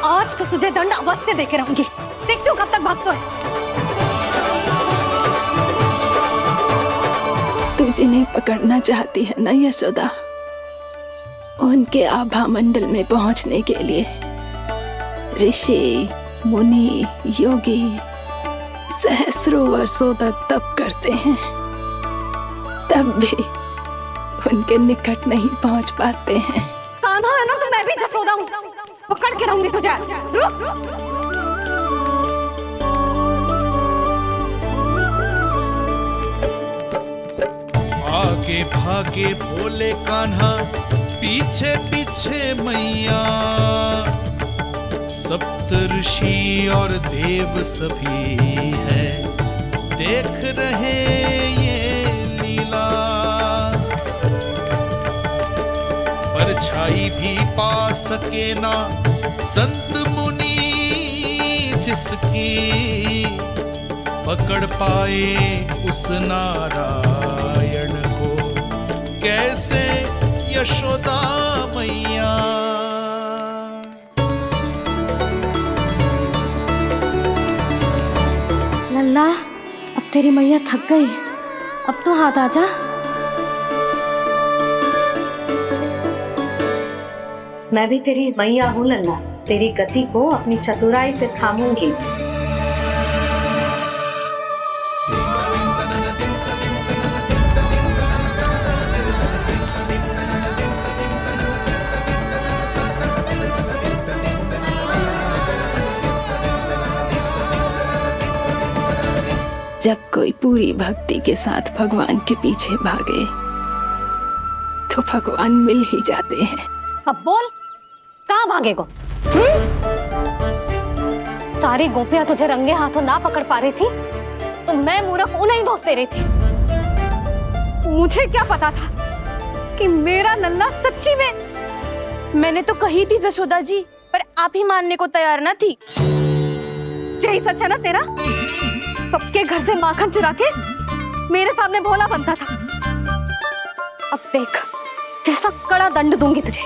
आज तो तुझे दंड अवश्य देके रहूंगी। देखती हूँ कब तक भागता है। तू जिन्हें पकड़ना चाहती है ना यशोदा, उनके आभा मंडल में पहुंचने के लिए ऋषि, मुनि, योगी सहस्रों वर्षों तक तप करते हैं, तब भी उनके निकट नहीं पहुंच पाते हैं। कान्हा है ना तो मैं भी जसोदा हूँ, पकड़ के रहूंगी तुझे। रुक। आगे भागे भोले कान्हा, पीछे पीछे मैया, सप्त ऋषि और देव सभी है देख रहे ये लीला। परछाई भी पा सके ना संत मुनि जिसकी, पकड़ पाए उस नारायण को कैसे यशोदा मैया। लल्ला, अब तेरी मैया थक गई, अब तो हाथ आजा। मैं भी तेरी मैया हूँ लल्ला, तेरी गति को अपनी चतुराई से थामूंगी। जब कोई पूरी भक्ति के साथ भगवान के पीछे भागे तो भगवान मिल ही जाते हैं। अब बोल, कहाँ भागेगो? सारी गोपियां तुझे रंगे हाथों ना पकड़ पा रही थी तो मैं मूर्ख उन्हें ही दोष दे रही थी। मुझे क्या पता था कि मेरा लल्ला सच्ची में। मैंने तो कही थी जसोदा जी, पर आप ही मानने को तैयार ना थी। यही सच है ना तेरा? सबके घर से माखन चुरा के मेरे सामने भोला बनता था। अब देख कैसा कड़ा दंड दूंगी तुझे।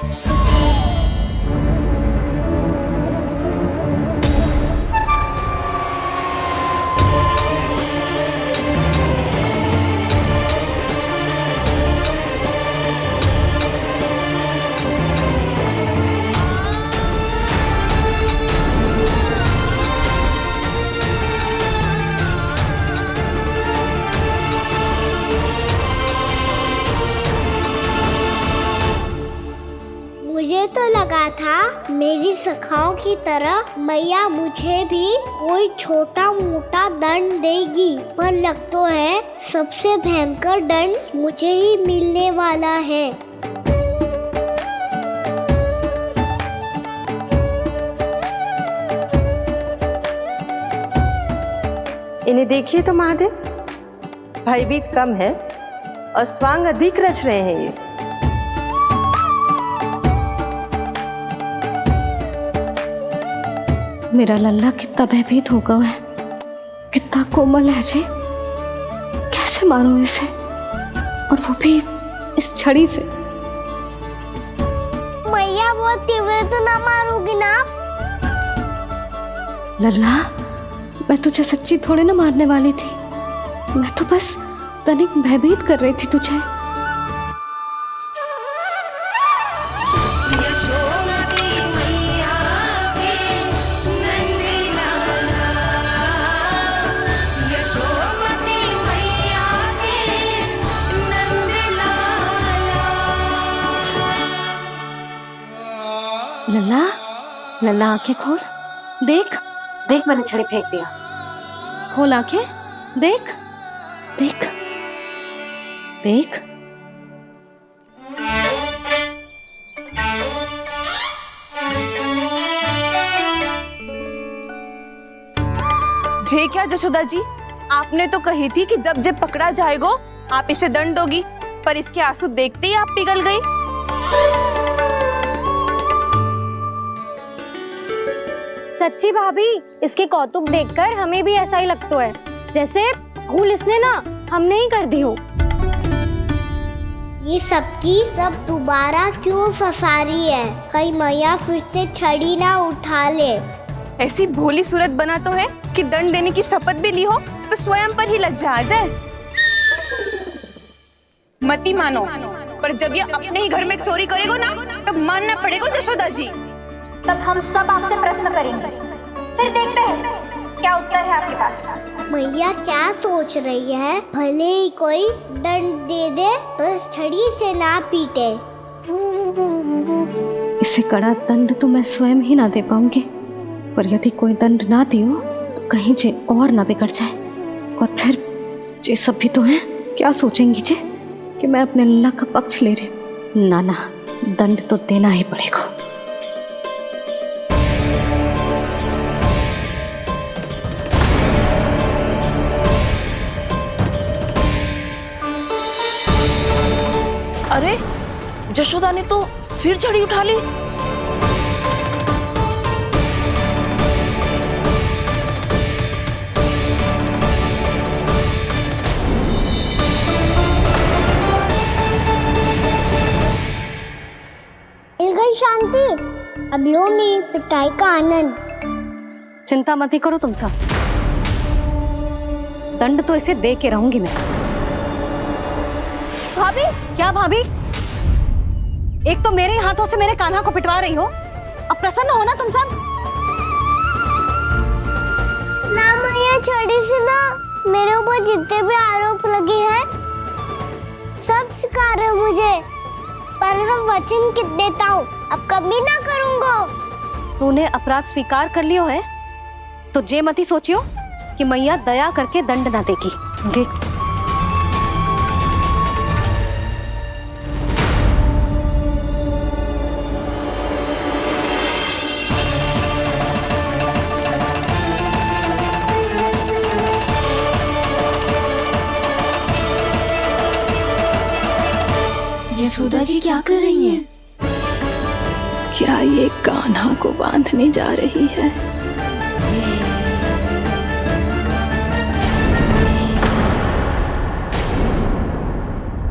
मुझे तो लगा था मेरी सखाओं की तरह मैया मुझे भी कोई छोटा मोटा दंड देगी, पर लग तो है सबसे भयंकर दंड मुझे ही मिलने वाला है। इन्हें देखिए तो महादेव, भयभीत कम है और स्वांग अधिक रच रहे हैं ये। मेरा लल्ला कितना भयभीत हो गया है, कितना कोमल है जी। कैसे मारूं इसे, और वो भी इस छड़ी से। मैया बहुत तीव्र तो ना मारोगी ना? लल्ला, मैं तुझे सच्ची थोड़ी ना मारने वाली थी, मैं तो बस तनिक भयभीत कर रही थी तुझे। लल्ला, लल्ला आंखें खोल, देख देख मैंने छड़ी फेंक दिया। खोल आंखें, देख देख देख। जे क्या जसोदा जी, आपने तो कही थी कि जब पकड़ा जाएगा आप इसे दंड दोगी, पर इसके आंसू देखते ही आप पिघल गई। सच्ची भाभी, इसके कौतुक देखकर हमें भी ऐसा ही लगता है जैसे भूल इसने ना हमने ही कर दी हो। ये सबकी सब दोबारा क्यों फंसा रही है? कहीं मैया फिर से छड़ी ना उठा ले। ऐसी भोली सूरत बना तो है कि दंड देने की शपथ भी ली हो तो स्वयं पर ही लज्जा आ जाए। मती मानो, पर जब ये अपने ही घर में चोरी करेगो ना तब मानना पड़ेगा जशोदा जी। तब हम सब आपसे प्रश्न करेंगे, फिर देखते हैं क्या उत्तर है आपके पास। मैया क्या सोच रही है? भले ही कोई दंड दे दे तो छड़ी से ना पीटे। इसे कड़ा दंड तो मैं स्वयं ही ना दे पाऊंगी, पर यदि कोई दंड ना दियो तो कहीं जे और ना बिगड़ जाए, और फिर जे सब भी तो हैं, क्या सोचेंगी जे कि मैं अपने लल्ला का पक्ष ले रही हूँ। ना ना, दंड तो देना ही पड़ेगा। अरे जशोदा ने तो फिर छड़ी उठा ली। मिल गई शांति। अब लो मेरी पिटाई का आनंद। चिंता मत ही करो तुम सब, दंड तो इसे दे के रहूंगी मैं। भाभी, क्या भाभी? एक तो मेरे हाथों से मेरे कान्हा को पिटवा रही हो, अब प्रसन्न हो ना तुम सब? ना मैया, छड़ी से ना मेरे ऊपर जितने भी आरोप लगे हैं सब स्वीकार है मुझे, पर हम वचन कित देता हूँ अब कभी ना करूँगा। तूने अपराध स्वीकार कर लियो है तो जे मती सोचियो कि मैया दया करके दंड ना देगी। देख तू। यशोदा जी क्या कर रही हैं? क्या ये कान्हा को बांधने जा रही है?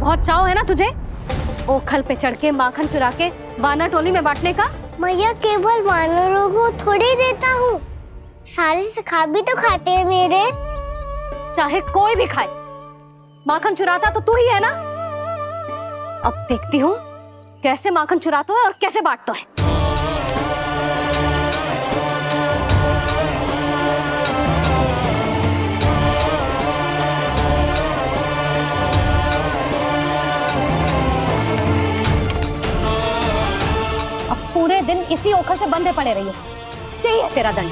बहुत चाव है ना तुझे ओखल पे चढ़ के माखन चुरा के वानर टोली में बांटने का? मैया, केवल वानरों को थोड़ी देता हूँ, सारे सखा भी तो खाते हैं मेरे। चाहे कोई भी खाए, माखन चुराता तो तू ही है ना। अब देखती हूँ कैसे माखन चुराता है और कैसे बांटता है। अब पूरे दिन इसी ओखल से बंधे पड़े रहिए, चाहिए तेरा दंड।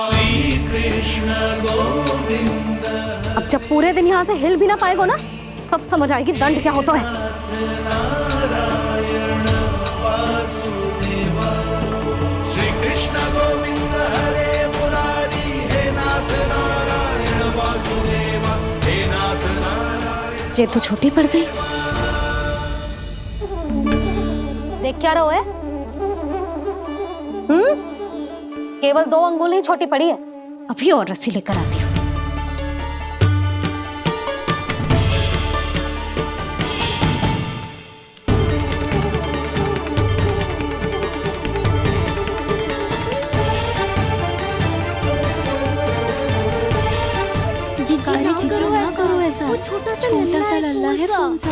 श्री कृष्ण गोविंद। अब जब पूरे दिन यहाँ से हिल भी ना पाएगो ना, तब समझ आएगी दंड क्या होता है। नारायण वासुदेव। श्री कृष्ण गोविंद हरे मुरारी, हे नाथ नारायण वासुदेव, हे नाथ नारायण। जे तो छोटी पड़ गई। देख क्या रहो है? केवल 2 अंगुल ही छोटी पड़ी है, अभी और रस्सी लेकर आती हूँ। ना करो ऐसा, छोटा सा लल्ला है कौन सा?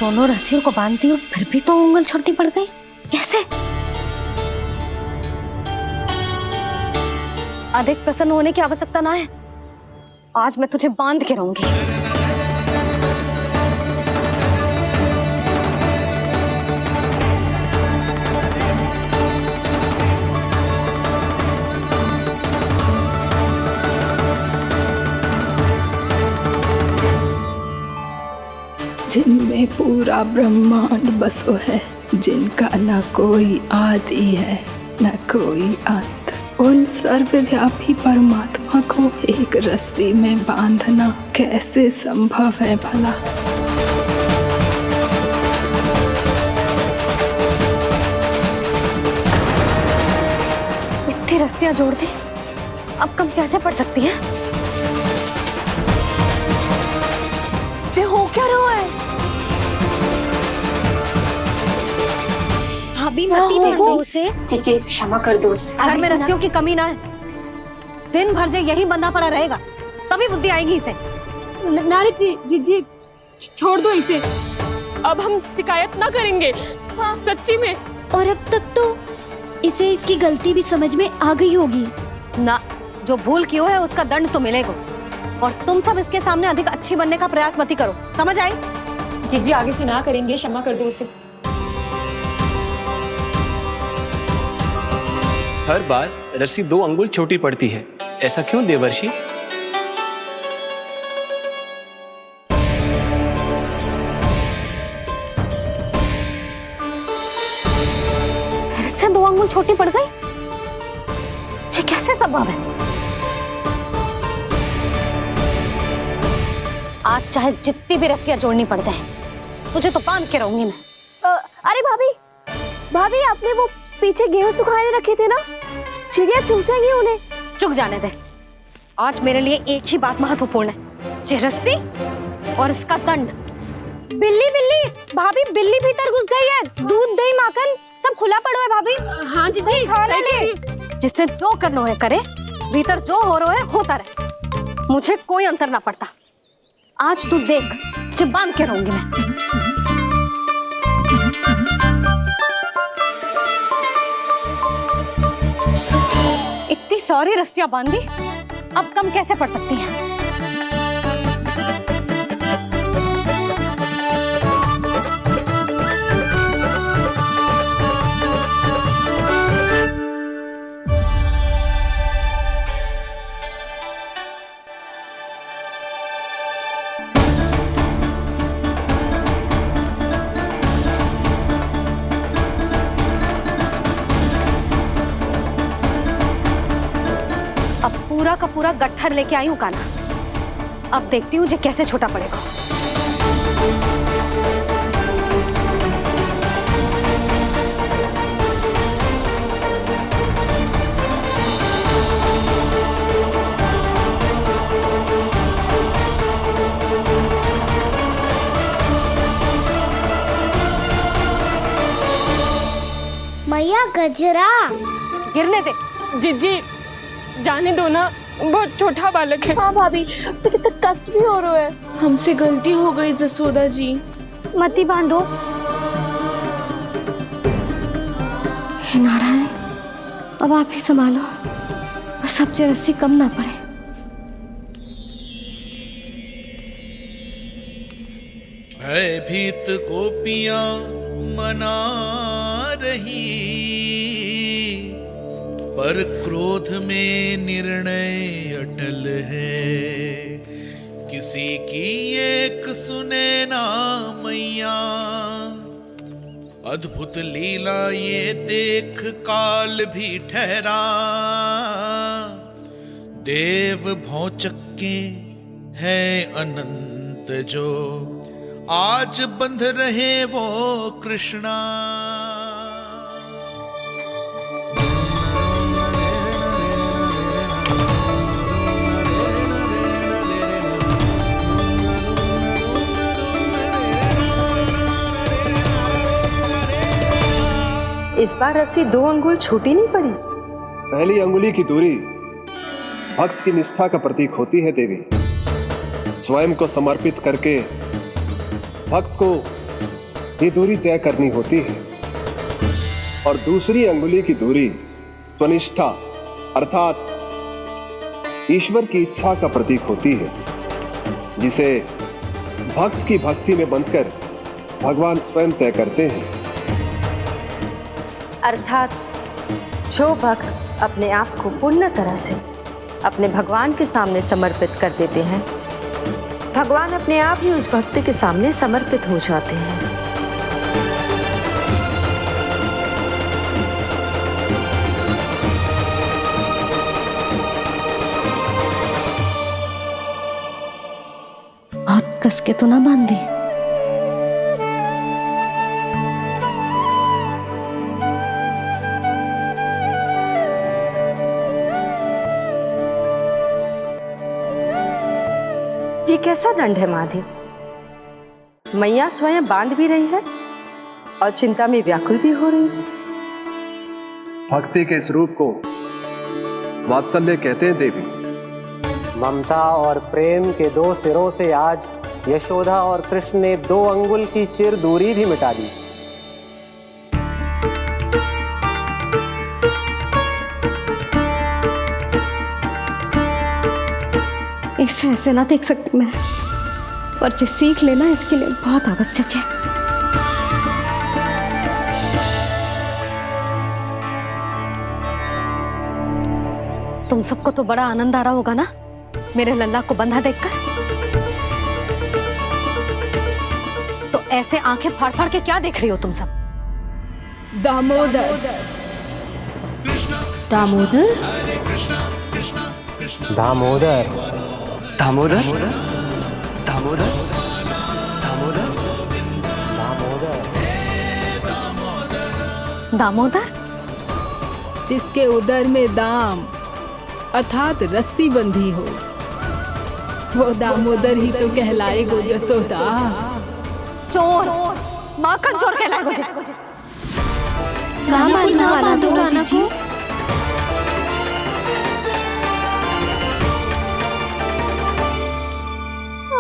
दोनों रस्सियों को बांधती हूँ, फिर भी तो उंगल छोटी पड़ गई। कैसे? अधिक प्रसन्न होने की आवश्यकता ना है, आज मैं तुझे बांध के रहूंगी। पूरा ब्रह्मांड बसो है, जिनका न कोई आदि है न कोई अंत। उन सर्वव्यापी परमात्मा को एक रस्सी में बांधना कैसे संभव है भला? इतनी रस्सियां जोड़ दी, अब कम कैसे पड़ सकती हैं? जे हो क्या रहा है? भाभी मती दो उसे, चीची क्षमा कर दो उसे। घर में रस्सियों की कमी ना है। दिन भर जो यही बंधा पड़ा रहेगा तभी बुद्धि आएगी इसे। नारी जी छोड़ दो इसे, अब हम शिकायत ना करेंगे। सच्ची में। और अब तक तो इसे इसकी गलती भी समझ में आ गई होगी ना। जो भूल की है उसका दंड तो मिलेगा, और तुम सब इसके सामने अधिक अच्छी बनने का प्रयास मत करो, समझ आई? जी आगे से ना करेंगे, क्षमा कर दो उसे। हर बार रस्सी 2 अंगुल छोटी पड़ती है, ऐसा क्यों देवर्षि? फिर से 2 अंगुल छोटी पड़ गई? ये कैसे संभव है? आज चाहे जितनी भी रस्सियां जोड़नी पड़ जाए, तुझे तो बांध के रहूंगी मैं। अरे भाभी आपने वो पीछे गेहूं सुखाने रखे थे ना, चिड़िया चुग जाएंगी उन्हें। चुक जाने दे। आज मेरे लिए एक ही बात महत्वपूर्ण है, ये रस्सी और इसका दंड। बिल्ली भाभी, बिल्ली भीतर घुस गई है। दूध दही माखन सब खुला पड़ा है भाभी। हाँ जी सही कह रही है। जिससे जो करना है करे, भीतर जो हो रहा है होता रहे, मुझे कोई अंतर ना पड़ता। आज तू देख, तुझे बांध के रहूंगी मैं। इतनी सारी रस्सियां बांधी, अब कम कैसे पड़ सकती हैं? पूरा का पूरा गट्ठर लेके आई हूँ काना। अब देखती हूँ जे कैसे छोटा पड़ेगा। मैया गजरा गिरने दे। जी जाने दो ना, बहुत छोटा बालक है। हाँ भाभी, उसे कितना कष्ट भी हो रहा है। हमसे गलती हो गई जसोदा जी। मती बांधो। हे नारायण, अब आप ही संभालो, बस अब जे रस्सी कम ना पड़े। भयभीत गोपियां मना रही, पर क्रोध में निर्णय अटल है। किसी की एक सुने ना मैया, अद्भुत लीला ये देख काल भी ठहरा। देव भौचक्के है अनंत जो, आज बंध रहे वो कृष्णा। इस बार रस्सी 2 अंगुल छोटी नहीं पड़ी। पहली अंगुली की दूरी भक्त की निष्ठा का प्रतीक होती है देवी। स्वयं को समर्पित करके भक्त को ये दूरी तय करनी होती है। और दूसरी अंगुली की दूरी स्वनिष्ठा अर्थात ईश्वर की इच्छा का प्रतीक होती है, जिसे भक्त की भक्ति में बंधकर भगवान स्वयं तय करते हैं। अर्थात जो भक्त अपने आप को पूर्ण तरह से अपने भगवान के सामने समर्पित कर देते हैं, भगवान अपने आप ही उस भक्त के सामने समर्पित हो जाते हैं। बहुत कस के तो ना बांध दी। ये कैसा दंड है महादेव? मैया स्वयं बांध भी रही है और चिंता में व्याकुल भी हो रही है। भक्ति के स्वरूप को वात्सल्य कहते हैं देवी। ममता और प्रेम के दो सिरों से आज यशोदा और कृष्ण ने 2 अंगुल की चिर दूरी भी मिटा दी। इसे ऐसे ना देख सकती मैं, पर जो सीख लेना इसके लिए बहुत आवश्यक है। तुम सबको तो बड़ा आनंद आ रहा होगा ना मेरे लल्ला को बंधा देखकर। तो ऐसे आंखें फाड़ फाड़ के क्या देख रही हो तुम सब? दामोदर। दामोदर? दामोदर। दामोदर? दामोदर? दामोदर? जिसके उदर में दाम अर्थात रस्सी बंधी हो, वो दामोदर ही तो कहलाएगो जसोदा। चोर, माखन चोर कहलाएगो जी। कहाँ बांधना वाला तो राना को?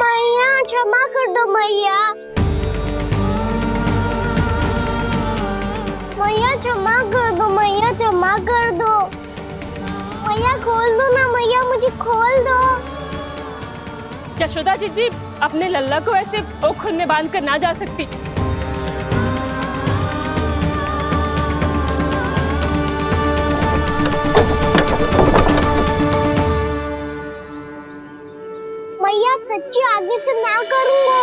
मैया क्षमा कर दो मैया। मैया क्षमा कर दो, मैया क्षमा कर दो। मैया खोल दो ना मैया, मुझे खोल दो। यशोदा जी अपने लल्ला को ऐसे ओखुन में बांध कर ना जा सकती। मैया सच्ची आगे से ना करूँगा।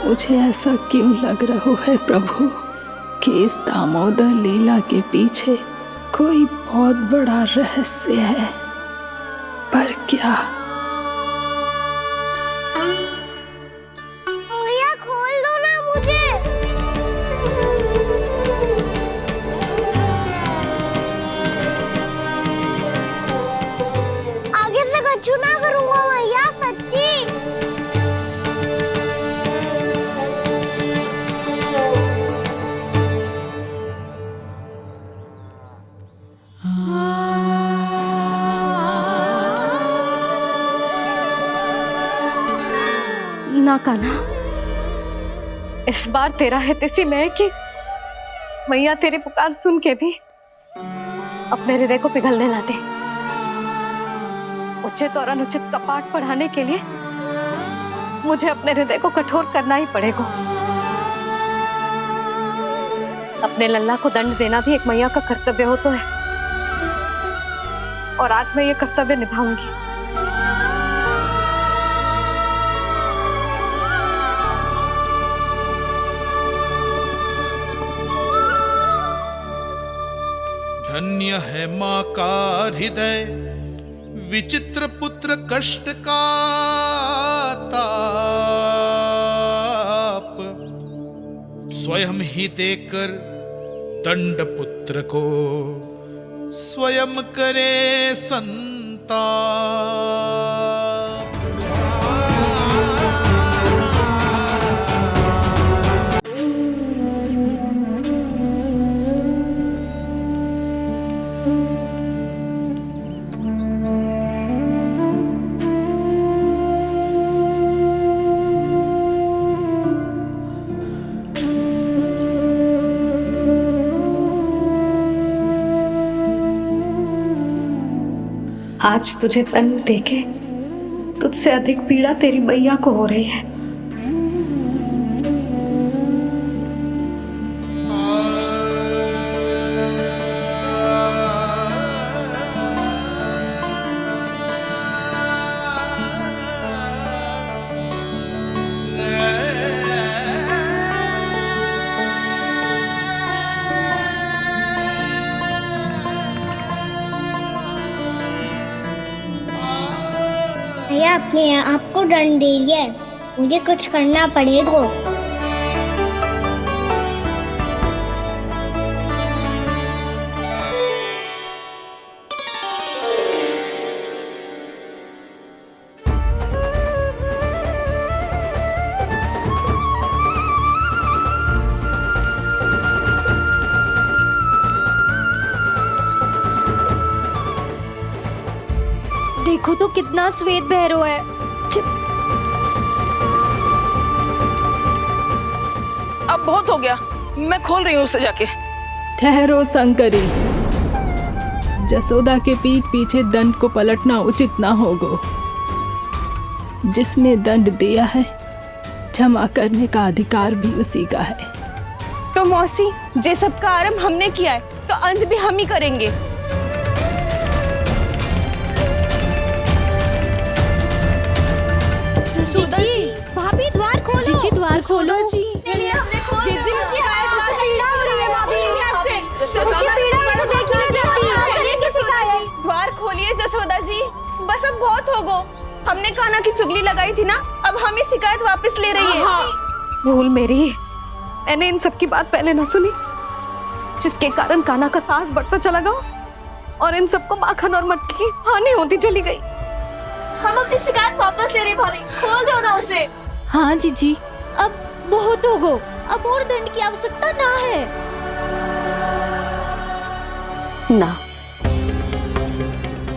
मुझे ऐसा क्यों लग रहा है प्रभु कि इस दामोदर लीला के पीछे कोई बहुत बड़ा रहस्य है, पर क्या? मैया खोल दो ना मुझे। आगे से कछु ना करूँगा मैया, सच्ची। ना कान्हा, इस बार तेरा है तेसी मैं कि मैया तेरी पुकार सुन के भी अपने हृदय को पिघलने ना दे। उचित और अनुचित कपाट पढ़ाने के लिए मुझे अपने हृदय को कठोर करना ही पड़ेगा। अपने लल्ला को दंड देना भी एक मैया का कर्तव्य हो तो है, और आज मैं ये कर्तव्य निभाऊंगी। धन्य है माँ का हृदय, विचित्र पुत्र कष्ट का ताप, स्वयं ही देकर दंड पुत्र को स्वयं करे संताप। आज तुझे दंड देके तुझसे अधिक पीड़ा तेरी मैया को हो रही है। भैया अपने आपको दंड दे दिया है, मुझे कुछ करना पड़ेगा। देखो तो कितना श्वेत बह रहा है। अब बहुत हो गया, मैं खोल रही हूँ उसे जाके। ठहरो शंकरी, जसोदा के पीठ पीछे दंड को पलटना उचित ना होगा। जिसने दंड दिया है, क्षमा करने का अधिकार भी उसी का है। तो मौसी, जे सब का आरंभ हमने किया है तो अंत भी हम ही करेंगे। जसोदा जी, भाभी द्वार खोलो। जीजी द्वार खोलो। जी द्वार खोलिए जसोदा जी, बस अब बहुत हो गो। हमने कान्हा की चुगली लगाई थी ना, अब हम ही शिकायत वापस ले रही है। भूल मेरी, मैंने इन सब की बात पहले ना सुनी, जिसके कारण कान्हा का साहस बढ़ता चला गया और इन सबको माखन और मटकी की हानि होती चली गई। हम अपनी शिकायत वापस ले रहे भाभी, खोल दो ना उसे। हाँ जीजी, अब बहुत हो गो, अब और दंड की आवश्यकता ना है। ना,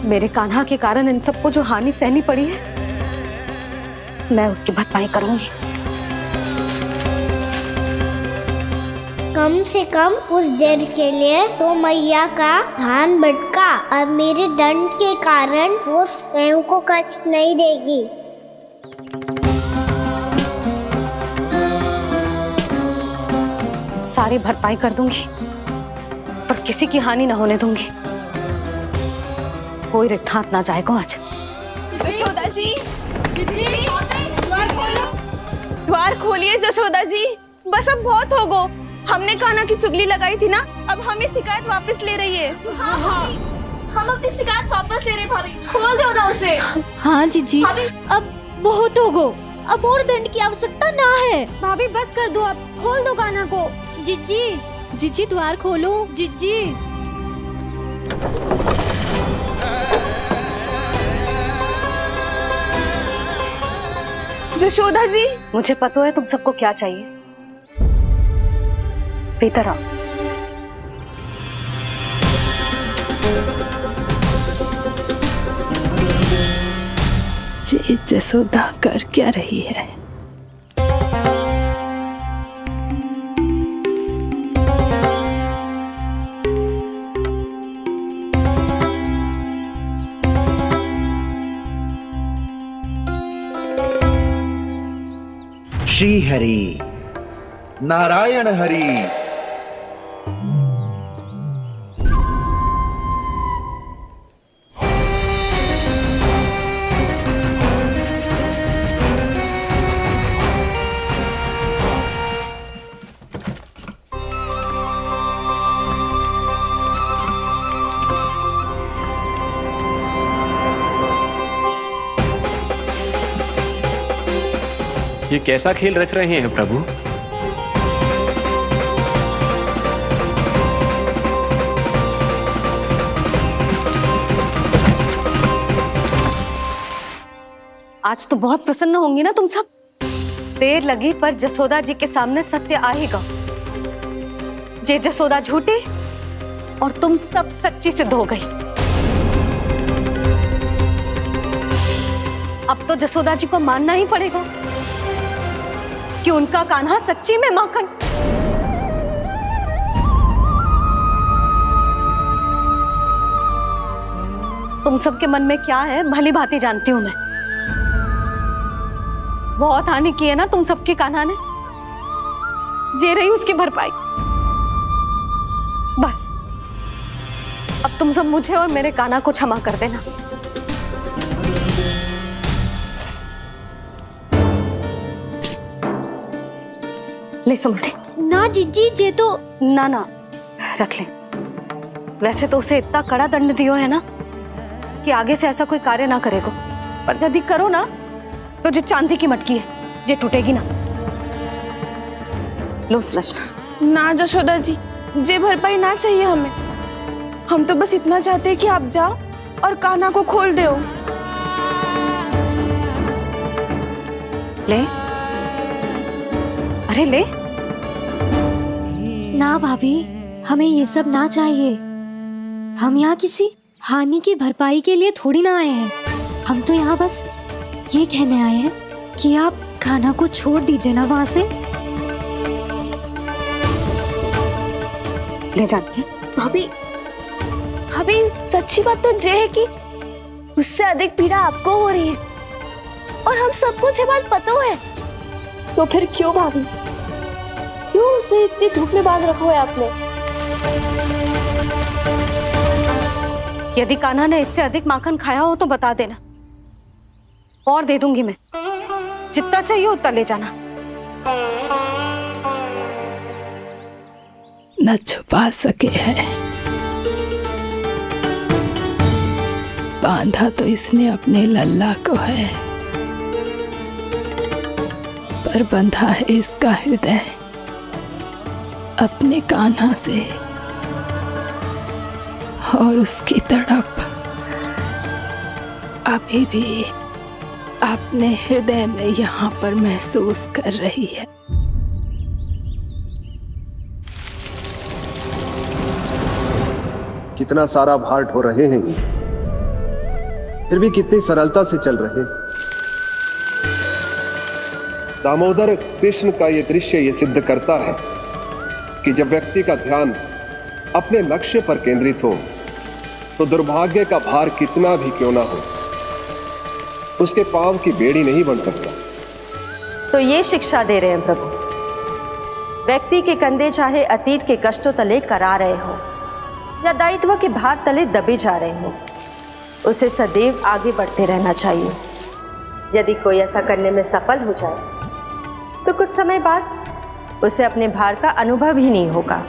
मेरे कान्हा के कारण इन सबको जो हानि सहनी पड़ी है, मैं उसकी भरपाई करूंगी। कम से कम कुछ देर के लिए तो मैया का ध्यान भटका और मेरे दंड के कारण वो स्वयं को कष्ट नहीं देगी। सारी भरपाई कर दूंगी, पर किसी की हानि ना होने दूंगी। कोई रिक्त हाथ ना जाएगा आज। जशोदा जी, द्वार खोलिए जशोदा जी, बस अब बहुत हो गो। हमने कान्हा की चुगली लगाई थी ना, अब हम ही शिकायत वापस ले रही है। हम अपनी शिकायत वापस ले रहे भाभी, खोल दो ना उसे। हाँ जीजी, अब बहुत हो गो, अब और दंड की आवश्यकता ना है। भाभी बस कर दो, अब खोल दो कान्हा को। जीजी, जीजी द्वार खोलो। जीजी, जशोदा जी, मुझे पता है तुम सबको क्या चाहिए। भीतर आओ। ये जसोदा कर क्या रही है? श्री हरि नारायण हरि। ये कैसा खेल रच रहे हैं प्रभु? आज तो बहुत प्रसन्न होंगी ना तुम सब। देर लगी पर जसोदा जी के सामने सत्य आएगा। जे जसोदा झूठी और तुम सब सच्ची सिद्ध हो गई। अब तो जसोदा जी को मानना ही पड़ेगा कि उनका कान्हा सच्ची में माखन। तुम सबके मन में क्या है भली भांति जानती हूं मैं। बहुत हानि की है ना तुम सबके कान्हा ने, जे रही उसकी भरपाई। बस अब तुम सब मुझे और मेरे कान्हा को क्षमा कर देना। ले सुमति। ना जीजी, जे तो ना ना रख ले। वैसे तो उसे इतना कड़ा दंड दियो है ना कि आगे से ऐसा कोई कार्य ना करेगा। पर यदि करो ना तो जे चांदी की मटकी है जे टूटेगी ना। लो सुलक्षणा। ना जशोदा जी, जे भरपाई ना चाहिए हमें। हम तो बस इतना चाहते हैं कि आप जाओ और कान्हा को खोल दो। ले, अरे ले। ना भाभी, हमें ये सब ना चाहिए। हम यहाँ किसी हानि की भरपाई के लिए थोड़ी ना आए हैं। हम तो यहाँ बस ये कहने आए हैं कि आप कान्हा को छोड़ दीजिए ना वहां से। ले जाती भाभी, भाभी सच्ची बात तो ये है कि उससे अधिक पीड़ा आपको हो रही है और हम सबको ये बात पता है। तो फिर क्यों भाभी, क्यों उसे इतनी धूप में बांध रखा है आपने? यदि कान्हा ने इससे अधिक माखन खाया हो तो बता देना, और दे दूंगी मैं। जितना चाहिए उतना ले जाना। न छुपा सके है, बांधा तो इसने अपने लल्ला को है, पर बंधा है इसका हृदय अपने कान्हा से। और उसकी तड़प अभी भी अपने हृदय में यहाँ पर महसूस कर रही है। कितना सारा भार ढो रहे हैं, फिर भी कितनी सरलता से चल रहे हैं। दामोदर कृष्ण का ये दृश्य ये सिद्ध करता है कि जब व्यक्ति का ध्यान अपने लक्ष्य पर केंद्रित हो तो दुर्भाग्य का भार कितना भी क्यों ना हो, उसके पांव की बेड़ी नहीं बन सकता। तो ये शिक्षा दे रहे हैं प्रभु, व्यक्ति के कंधे चाहे अतीत के कष्टों तले करा रहे हो या दायित्व के भार तले दबे जा रहे हो, उसे सदैव आगे बढ़ते रहना चाहिए। यदि कोई ऐसा करने में सफल हो जाए तो कुछ समय बाद उसे अपने भार का अनुभव ही नहीं होगा।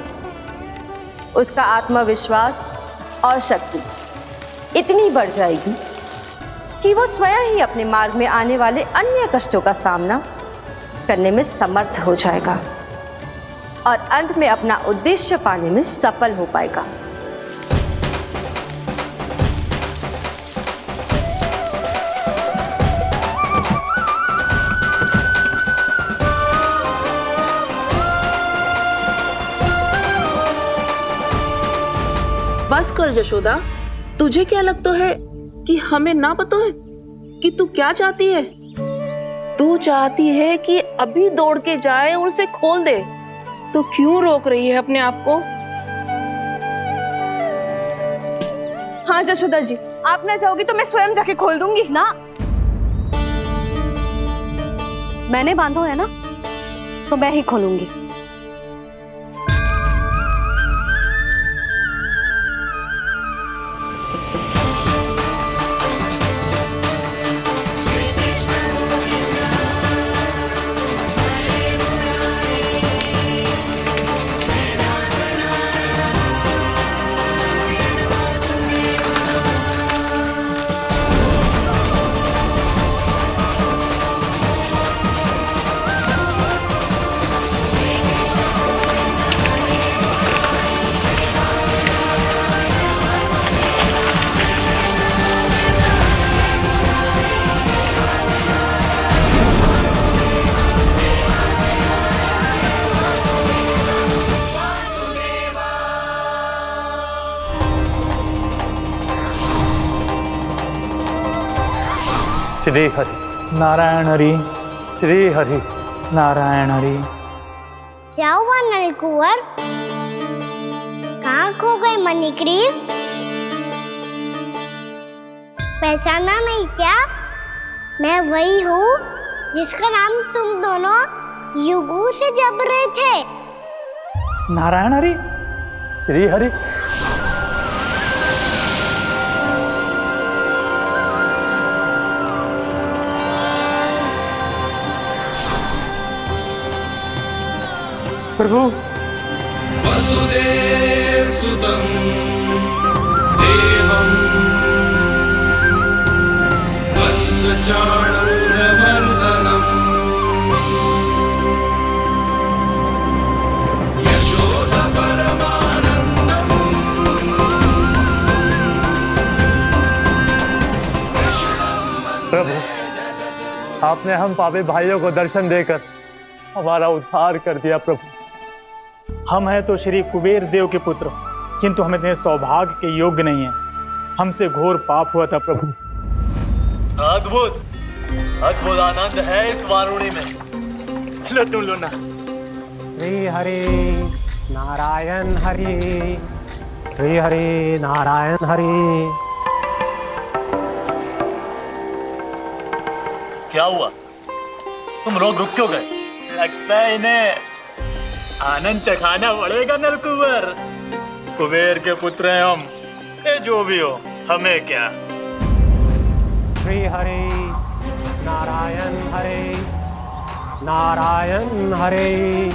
उसका आत्मविश्वास और शक्ति इतनी बढ़ जाएगी कि वो स्वयं ही अपने मार्ग में आने वाले अन्य कष्टों का सामना करने में समर्थ हो जाएगा और अंत में अपना उद्देश्य पाने में सफल हो पाएगा। बस कर जशोदा, तुझे क्या लगता है कि हमें ना पता है कि तू क्या चाहती है? तू चाहती है कि अभी दौड़ के जाए और उसे खोल दे, तो क्यों रोक रही है अपने आप को? हाँ जशोदा जी, आप ना जाओगी तो मैं स्वयं जाके खोल दूंगी। ना, मैंने बांधो है ना, तो मैं ही खोलूंगी। श्री हरि नारायण हरि, श्री हरि नारायण हरि। क्या हुआ नल कुंवर? कहाँ खो गए मणिग्रीव? पहचाना नहीं क्या? मैं वही हूँ जिसका नाम तुम दोनों युगों से जप रहे थे। नारायण हरि, श्री हरि। प्रभु, वसुदेव सुतं देवं वत्स चाणूरमर्दनम् प्रभु, आपने हम पापी भाइयों को दर्शन देकर हमारा उद्धार कर दिया। प्रभु, हम हैं तो श्री कुबेर देव के पुत्र, किंतु हम इतने सौभाग्य के योग्य नहीं हैं। हमसे घोर पाप हुआ था प्रभु। अद्भुत अद्भुत आनंद है इस वारुणी में। लड्डू लो ना। श्री हरि नारायण हरि, श्री हरि नारायण हरि। क्या हुआ? तुम लोग रुक क्यों गए? लगता है इन्हें आनंद चखाना पड़ेगा नलकुबर। कुबेर के पुत्र हैं हम, ये जो भी हो हमें क्या। श्री हरि नारायण हरि, नारायण हरि,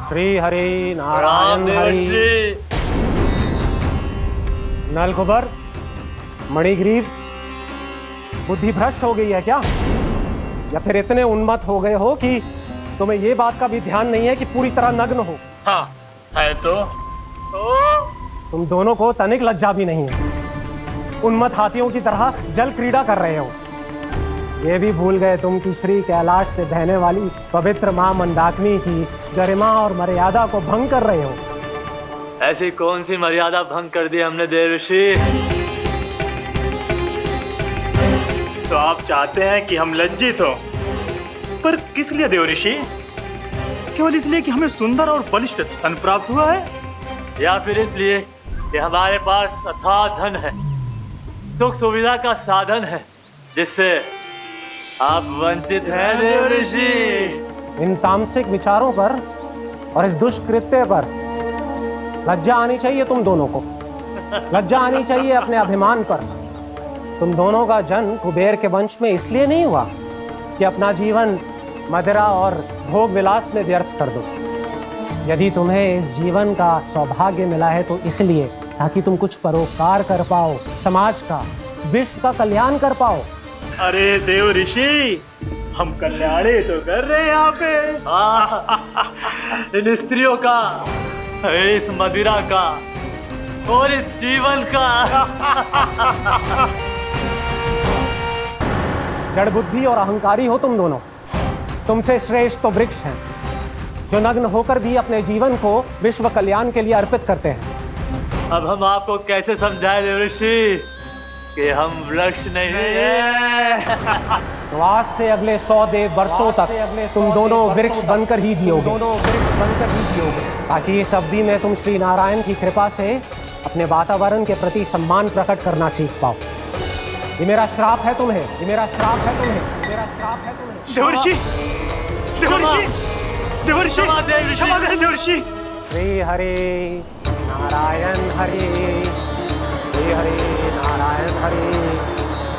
श्री हरि नारायण हरि। नलकुबर, मणिग्रीव, बुद्धि भ्रष्ट हो गई है क्या? या फिर इतने उन्मत्त हो गए हो कि तुम्हें ये बात का भी ध्यान नहीं है कि पूरी तरह नग्न हो? हाँ है तो। तुम दोनों को तनिक लज्जा भी नहीं है। उन्मत्त हाथियों की तरह जल क्रीड़ा कर रहे हो। ये भी भूल गए तुम कि श्री कैलाश से बहने वाली पवित्र मां मंदाकिनी की गरिमा और मर्यादा को भंग कर रहे हो। ऐसी कौन सी मर्यादा भंग कर दी हमने देवर्षि? तो आप चाहते हैं कि हम लज्जित हो, पर किस लिए देवर्षि? केवल इसलिए कि हमें सुंदर और बलिष्ठ धन प्राप्त हुआ है, या फिर इसलिए कि हमारे पास अथाह धन है, सुख सुविधा का साधन है, जिससे आप वंचित हैं देवर्षि? इन तामसिक विचारों पर और इस दुष्कृत्य पर लज्जा आनी चाहिए तुम दोनों को। लज्जा आनी चाहिए अपने अभिमान पर। तुम दोनों का जन्म कुबेर के वंश में इसलिए नहीं हुआ कि अपना जीवन मदिरा और भोग विलास में व्यर्थ कर दो। यदि तुम्हें इस जीवन का सौभाग्य मिला है तो इसलिए ताकि तुम कुछ परोपकार कर पाओ, समाज का, विश्व का कल्याण कर पाओ। अरे देव ऋषि, हम कल्याणी तो कर रहे हैं यहाँ पे। इन स्त्रियों का, इस मदिरा का और इस जीवन का। जड़ बुद्धि और अहंकारी हो तुम दोनों। तुमसे श्रेष्ठ तो वृक्ष हैं, जो नग्न होकर भी अपने जीवन को विश्व कल्याण के लिए अर्पित करते हैं। अब हम आपको कैसे समझाएं देवर्षि कि हम वृक्ष नहीं हैं? तो आज से अगले 100 देव वर्षों तक तुम दोनों वृक्ष बनकर ही जियोगे। ताकि इस अवधि में तुम श्री नारायण की कृपा से अपने वातावरण के प्रति सम्मान प्रकट करना सीख पाओ। ये मेरा श्राप है तुम्हें, ये मेरा श्राप है तुम्हें, मेरा श्राप है तुम्हें। देवर्षि, देवर्षि, देवर्षि, क्षमा करें देवर्षि। श्री हरि नारायण हरि, श्री हरि नारायण हरि।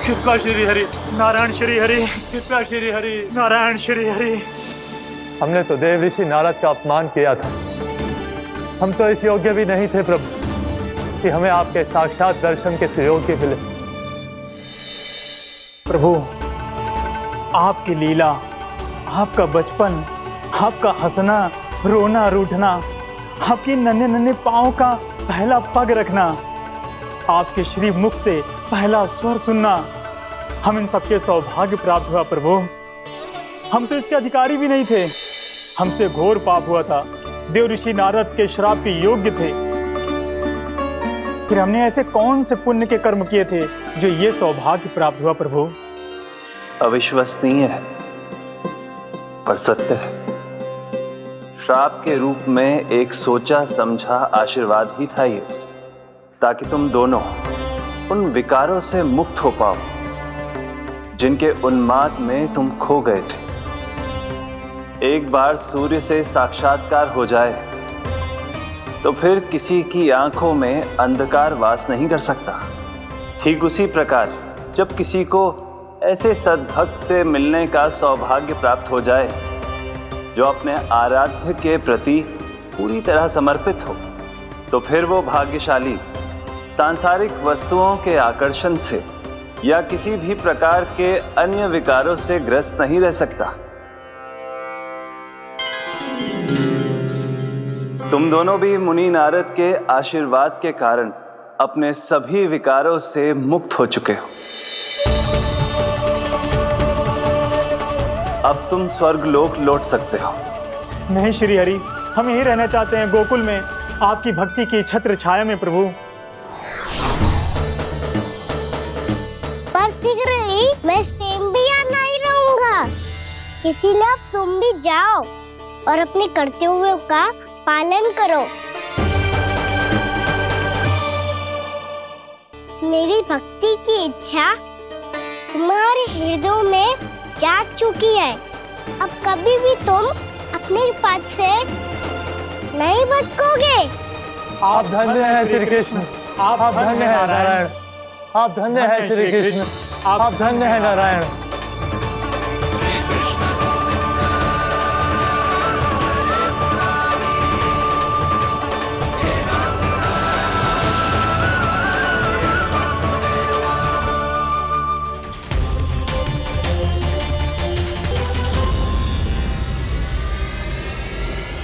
कृपा श्री हरि नारायण श्री हरि, कृपा श्री हरि नारायण श्री हरि। हमने तो देव ऋषि नारद का अपमान किया था। हम तो इस योग्य भी नहीं थे प्रभु कि हमें आपके साक्षात दर्शन के सुयोग्य मिले। प्रभु, आपकी लीला, आपका बचपन, आपका हंसना, रोना, रूठना, आपकी नन्हे नन्हे पाँव का पहला पग रखना, आपके श्री मुख से पहला स्वर सुनना, हम इन सबके सौभाग्य प्राप्त हुआ प्रभु। हम तो इसके अधिकारी भी नहीं थे। हमसे घोर पाप हुआ था, देव ऋषि नारद के श्राप के योग्य थे। फिर हमने ऐसे कौन से पुण्य के कर्म किए थे जो ये सौभाग्य प्राप्त हुआ प्रभु? अविश्वसनीय है पर सत्य है। श्राप के रूप में एक सोचा समझा आशीर्वाद ही था ये, ताकि तुम दोनों उन विकारों से मुक्त हो पाओ जिनके उन्माद में तुम खो गए थे। एक बार सूर्य से साक्षात्कार हो जाए तो फिर किसी की आंखों में अंधकार वास नहीं कर सकता। ठीक उसी प्रकार जब किसी को ऐसे सद्भक्त से मिलने का सौभाग्य प्राप्त हो जाए जो अपने आराध्य के प्रति पूरी तरह समर्पित हो, तो फिर वो भाग्यशाली सांसारिक वस्तुओं के आकर्षण से या किसी भी प्रकार के अन्य विकारों से ग्रस्त नहीं रह सकता। तुम दोनों भी मुनि नारद के आशीर्वाद के कारण अपने सभी विकारों से मुक्त हो चुके हो। अब तुम स्वर्गलोक लौट सकते हो। नहीं श्री हरि, हम यही रहना चाहते हैं गोकुल में, आपकी भक्ति की छत्र छाया में प्रभु। पर शीघ्र ही मैं सेम्बिया नहीं रहूंगा, इसीलिए अब तुम भी जाओ और अपने कर्तव्यों का पालन करो। मेरी भक्ति की इच्छा तुम्हारे हृदयों में जाग चुकी है। अब कभी भी तुम अपने पद से नहीं भटकोगे। आप धन्य हैं श्री कृष्ण, आप धन्य हैं नारायण, आप धन्य हैं श्री कृष्ण, आप धन्य हैं नारायण।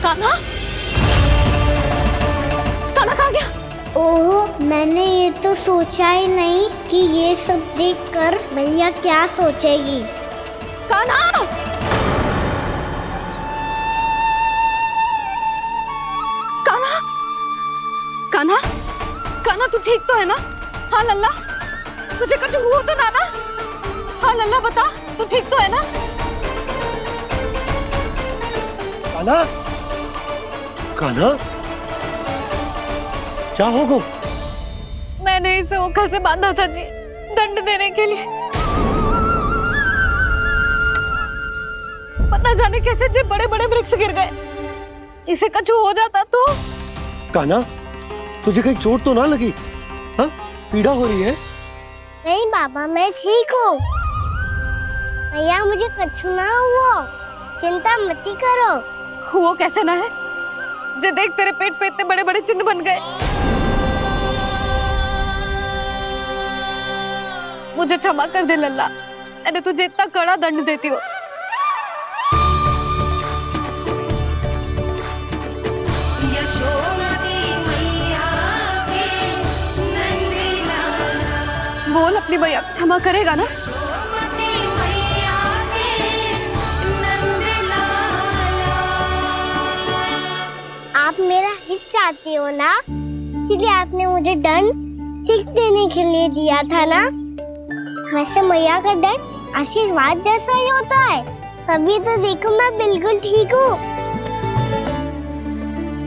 कान्हा, कान्हा कहाँ गया? ओह, मैंने ये तो सोचा ही नहीं कि ये सब देखकर मैया क्या सोचेगी। कान्हा! कान्हा! कान्हा! कान्हा तू ठीक तो है ना? हाँ लल्ला, तुझे कुछ हुआ तो ना? हाँ लल्ला बता, तू ठीक तो है ना? कान्हा, कान्हा, क्या होगा? मैंने इसे ओखल से बांधा था जी, दंड देने के लिए। पता जाने कैसे जी बड़े बड़े वृक्ष गिर गए। इसे कुछ हो जाता तो? कान्हा, तुझे कहीं चोट तो ना लगी? हाँ, पीड़ा हो रही है? नहीं बाबा, मैं ठीक हूँ। भैया मुझे कुछ ना हुआ, चिंता मत करो। वो कैसे ना है? जे देख तेरे पेट पे इतने बड़े बड़े चिन्ह बन गए। मुझे क्षमा कर दे लल्ला, मैंने तुझे इतना कड़ा दंड देती हो। बोल अपनी भैया क्षमा करेगा ना? आप मेरा हित चाहती हो ना, इसलिए आपने मुझे दंड सीख देने के लिए दिया था ना। वैसे मैया का दंड आशीर्वाद जैसा ही होता है, तभी तो देखो मैं बिल्कुल ठीक हूँ।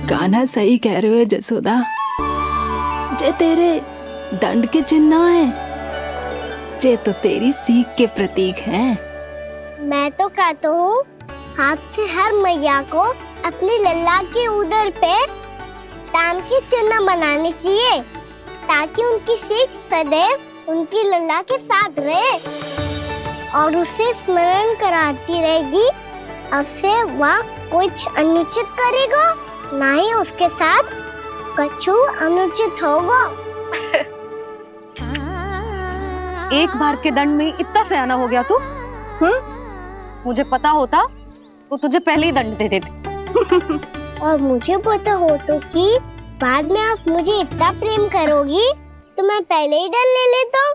कान्हा सही कह रहे हो जसोदा, जे तेरे दंड के चिन्ह है, जे तो तेरी सीख के प्रतीक हैं। मैं तो कहता हूँ हाथ से हर मैया को अपनी लल्ला के उदर पे ताम के चिन्ह बनाने चाहिए, ताकि उनकी सीख सदैव उनकी लल्ला के साथ रहे और उसे स्मरण कराती रहेगी। अब से वह कुछ अनुचित करेगा, ना ही उसके साथ कुछ अनुचित होगा। एक बार के दंड में इतना सयाना हो गया तू? मुझे पता होता तो तुझे पहले ही दंड दे देती। और मुझे पता हो तो कि बाद में आप मुझे इतना प्रेम करोगी तो मैं पहले ही डर ले लेता हूँ।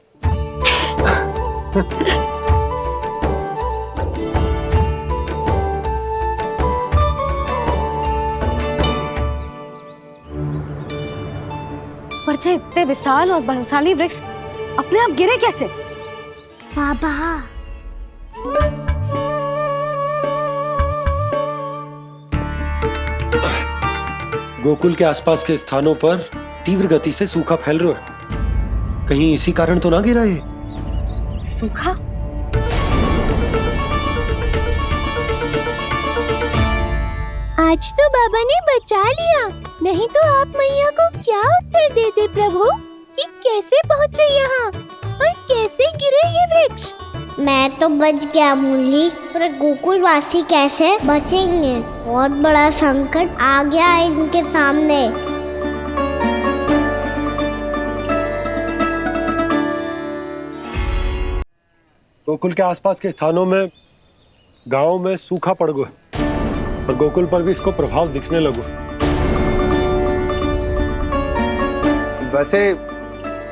पर जे इतने विशाल और बलशाली वृक्ष अपने आप गिरे कैसे? बाबा, गोकुल के आसपास के स्थानों पर तीव्र गति से सूखा फैल रहा है, कहीं इसी कारण तो ना गिरा ये? सूखा? आज तो बाबा ने बचा लिया, नहीं तो आप मैया को क्या उत्तर देते प्रभु कि कैसे पहुँचे यहाँ और कैसे गिरे ये वृक्ष। मैं तो बच गया मुरली, पर गोकुलवासी कैसे बचेंगे? बहुत बड़ा संकट आ गया है इनके सामने। गोकुल के आसपास के स्थानों में, गांव में सूखा पड़ गया और गोकुल पर भी इसको प्रभाव दिखने लगा। वैसे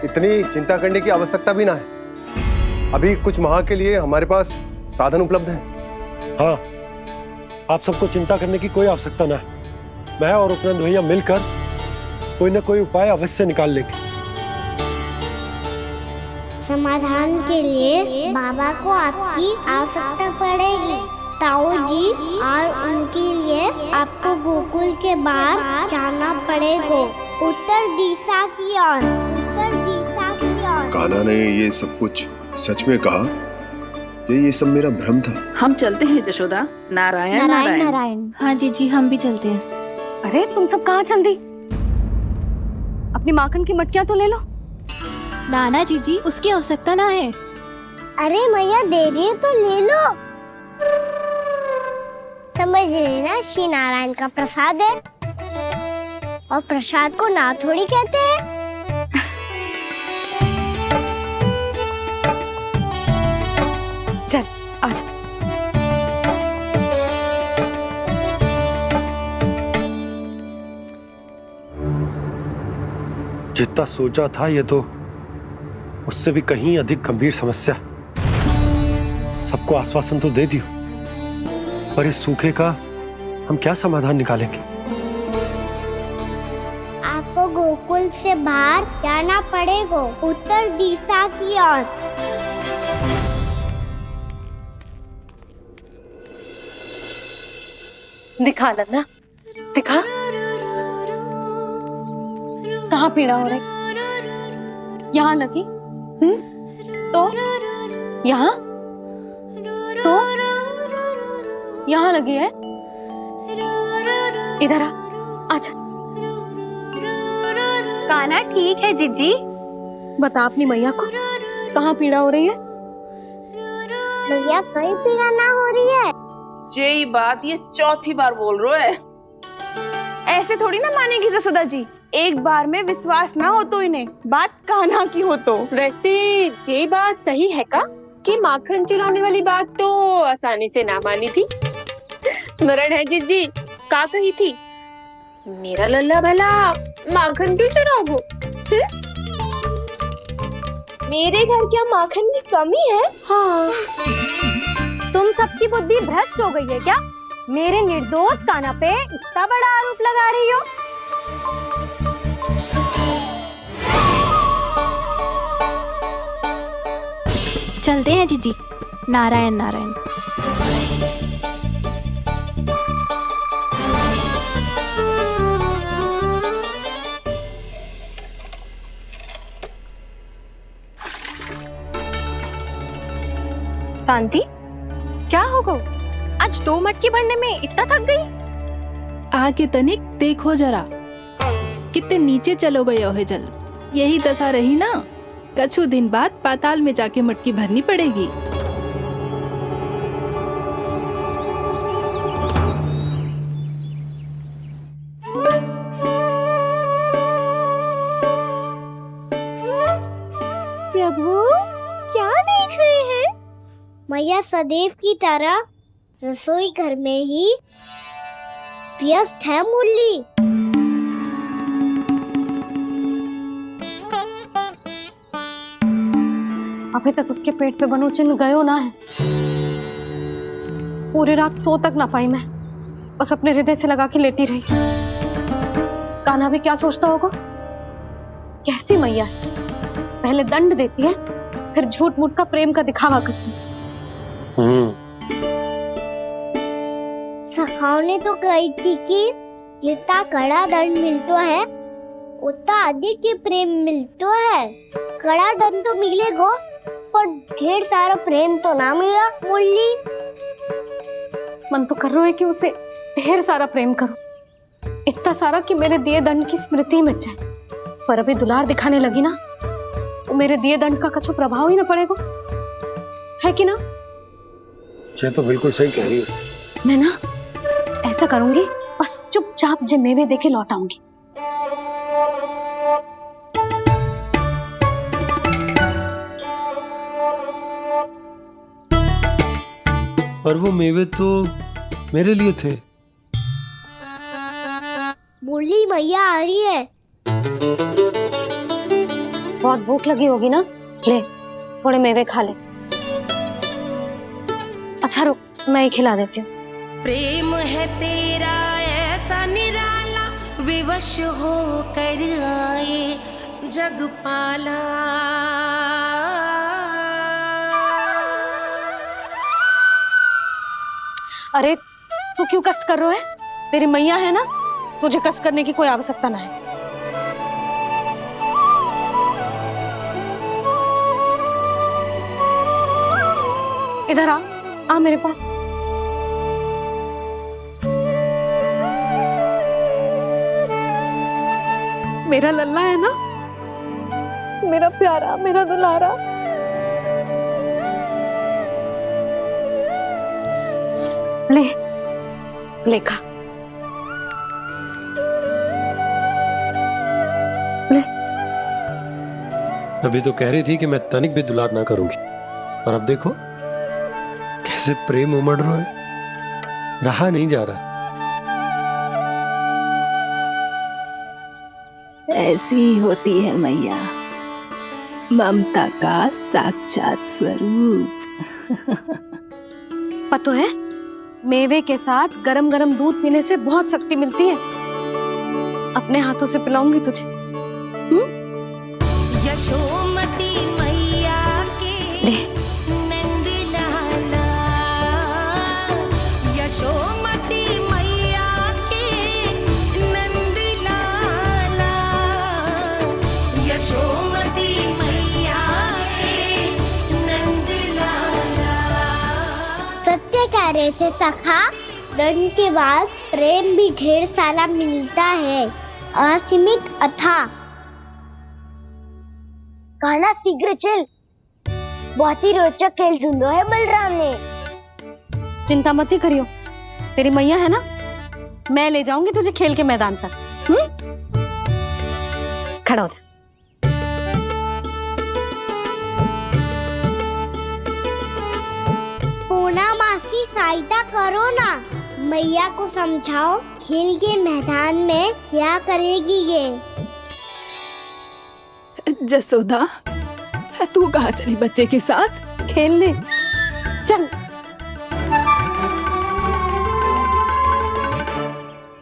इतनी चिंता करने की आवश्यकता भी ना है। अभी कुछ माह के लिए हमारे पास साधन उपलब्ध है। हाँ, आप सबको चिंता करने की कोई आवश्यकता ना है। मैं और उपनंद भैया मिलकर कोई ना कोई उपाय अवश्य निकाल लेंगे। समाधान के लिए बाबा को आपकी आवश्यकता पड़ेगी। ताऊ जी और उनके लिए आपको गोकुल के बाहर जाना पड़ेगा, उत्तर दिशा की ओर, उत्तर दिशा की ओर। कान्हा ने ये सब कुछ सच में कहा? ये सब मेरा भ्रम था? हम चलते हैं जशोदा। नारायण नारायण नारायण। हाँ जी हम भी चलते हैं। अरे तुम सब कहाँ चल दी? अपनी माखन की मटकियाँ तो ले लो। नाना जी उसकी आवश्यकता ना है। अरे मैया दे रही है तो ले लो। समझ लेना, श्री नारायण का प्रसाद है और प्रसाद को ना थोड़ी कहते हैं। चल आजा। जितना सोचा था ये तो उससे भी कहीं अधिक गंभीर समस्या। सबको आश्वासन तो दे दियो, पर इस सूखे का हम क्या समाधान निकालेंगे? आपको गोकुल से बाहर जाना पड़ेगा, उत्तर दिशा की ओर। दिखा लन्ना, दिखा। कहाँ पीड़ा हो रही? यहाँ लगी? तो यहाँ तो यहाँ लगी है। इधर आ, आजा। कान्हा ठीक है जीजी। बता अपनी मैया को कहाँ पीड़ा हो रही है? मैया कहीं पीड़ा ना हो रही है। यही बात ये चौथी बार बोल रहे है। ऐसे थोड़ी ना मानेगी जसोदा जी। एक बार में विश्वास ना हो तो इन्हें, बात कान्हा की हो तो। वैसे ये बात सही है का कि माखन चुराने वाली बात तो आसानी से ना मानी थी। स्मरण है जीजी का कही थी, मेरा लल्ला भला माखन क्यों चुराओगे? मेरे घर क्या माखन की कमी है? हाँ। तुम सबकी बुद्धि भ्रष्ट हो गई है क्या? मेरे निर्दोष कान्हा पे इतना बड़ा आरोप लगा रही हो? चलते हैं जीजी। नारायण नारायण। शांति, क्या हो गो? आज 2 मटकी भरने में इतना थक गई? आके तनिक देखो जरा, कितने नीचे चलो गए हो जल। यही दशा रही ना, कछु दिन बाद पाताल में जाके मटकी भरनी पड़ेगी। प्रभु क्या देख रहे हैं? मैया सदैव की तरह रसोई घर में ही व्यस्त है मुरली। अभी तक उसके पेट पे बनो चिन्ह गयो ना है। पूरी रात सो तक ना पाई मैं, बस अपने हृदय से लगा के लेटी रही। कान्हा भी क्या सोचता होगा? कैसी मैया है, पहले दंड देती है फिर झूठ मूठ का प्रेम का दिखावा करती है। सखाओ ने तो कही थी कि जितना कड़ा दंड मिलता है उतना अधिक ही प्रेम मिलता है। कड़ा दंड तो मिलेगा पर ढेर सारा प्रेम तो ना मिला मुरली। मन तो कर रहा है कि उसे ढेर सारा प्रेम करो, इतना सारा कि मेरे दिए दंड की स्मृति मिट जाए। पर अभी दुलार दिखाने लगी ना, वो मेरे दिए दंड का कछु प्रभाव ही ना पड़ेगा, है कि ना? ये तो बिल्कुल सही कह रही हो। मैं ना ऐसा करूंगी, बस चुपचाप जे मेवे देके लौट आऊंगी। और वो मेवे तो मेरे लिए थे। बोली मैया आ रही है। बहुत भूख लगी होगी ना, ले थोड़े मेवे खा ले। अच्छा रुक, मैं ही खिला देती हूँ। प्रेम है तेरा ऐसा निराला, विवश हो कर आए जग पाला। अरे तू क्यों कष्ट कर रहा है? तेरी मैया है ना, तुझे कष्ट करने की कोई आवश्यकता ना है। इधर आ मेरे पास। मेरा लल्ला है ना, मेरा प्यारा, मेरा दुलारा। ले ले खा, ले। अभी तो कह रही थी कि मैं तनिक भी दुलार ना करूंगी, और अब देखो कैसे प्रेम उमड़ रहा है, रहा नहीं जा रहा। ऐसी ही होती है मैया, ममता का साक्षात स्वरूप। पता है, मेवे के साथ गरम गरम दूध पीने से बहुत शक्ति मिलती है। अपने हाथों से पिलाऊंगी तुझे। यशोमती मैया के नंद लाला, यशोमती मैया के नंद लाला, यशोमती मैया के नंद लाला। सत्य कह रहे थे सखा, दंड के बाद प्रेम भी ढेर सारा मिलता है, असीमित अथाह। कहना शीघ्र चल, बहुत ही रोचक खेल ढूंढो है बलराम ने। चिंता मत ही करियो, तेरी मैया है ना, मैं ले जाऊंगी तुझे खेल के मैदान पर। खड़ा हो जा। पूना मासी सहायता करो ना, मैया को समझाओ खेल के मैदान में क्या करेगी ये। जसोदा, तू कहाँ चली बच्चे के साथ? खेलने चल।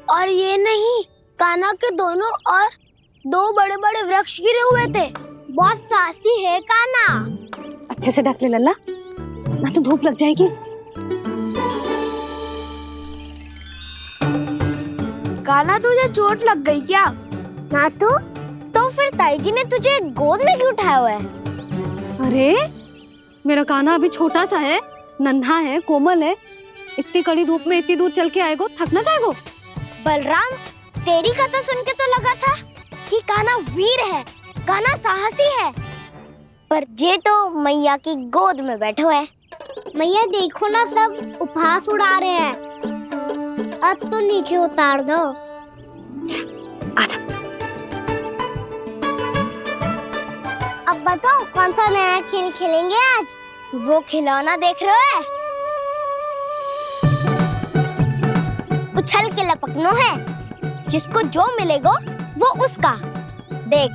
और ये नहीं, कान्हा के दोनों और दो बड़े बड़े वृक्ष गिरे हुए थे। बहुत साहसी है कान्हा। अच्छे से ढक ले लल्ला, ना तो धूप लग जाएगी। कान्हा तुझे चोट लग गई क्या? ना तो फिर ताई जी ने तुझे गोद में क्यों उठाया हुआ है? अरे मेरा कान्हा अभी छोटा सा है, नन्हा है, कोमल है। इतनी कड़ी धूप में इतनी दूर चल के आएगो, थक ना जाएगो। बलराम, तेरी कथा सुन के तो लगा था कि कान्हा वीर है, कान्हा साहसी है, पर ये तो मैया की गोद में बैठे हुए है। मैया देखो ना, सब उपहास उड़ा रहे हैं। अब तो नीचे उतार दो। आजा। अब बताओ कौन सा नया खेल खेलेंगे आज? वो खिलौना देख रहे हो? उछल के लपकनो है, जिसको जो मिलेगा वो उसका। देख।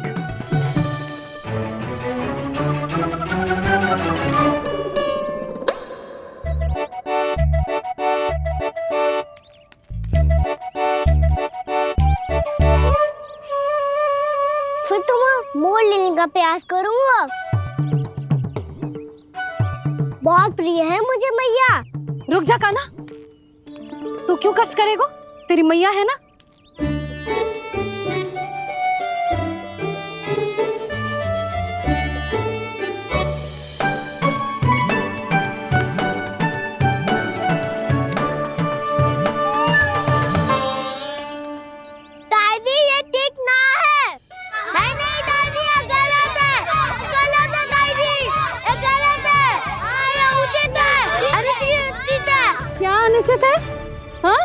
फिर तुम मोड़ लेने का प्रयास करूंगा। बहुत प्रिय है मुझे मैया। रुक जा कान्हा, तू क्यों कष्ट करेगो? तेरी मैया है ना। दादी ये ठीक ना है। नहीं नहीं दादी, ये गलत है, गलत है दादी, ये गलत है, ये उचित है, अनुचित है। क्या अनुचित है? हाँ?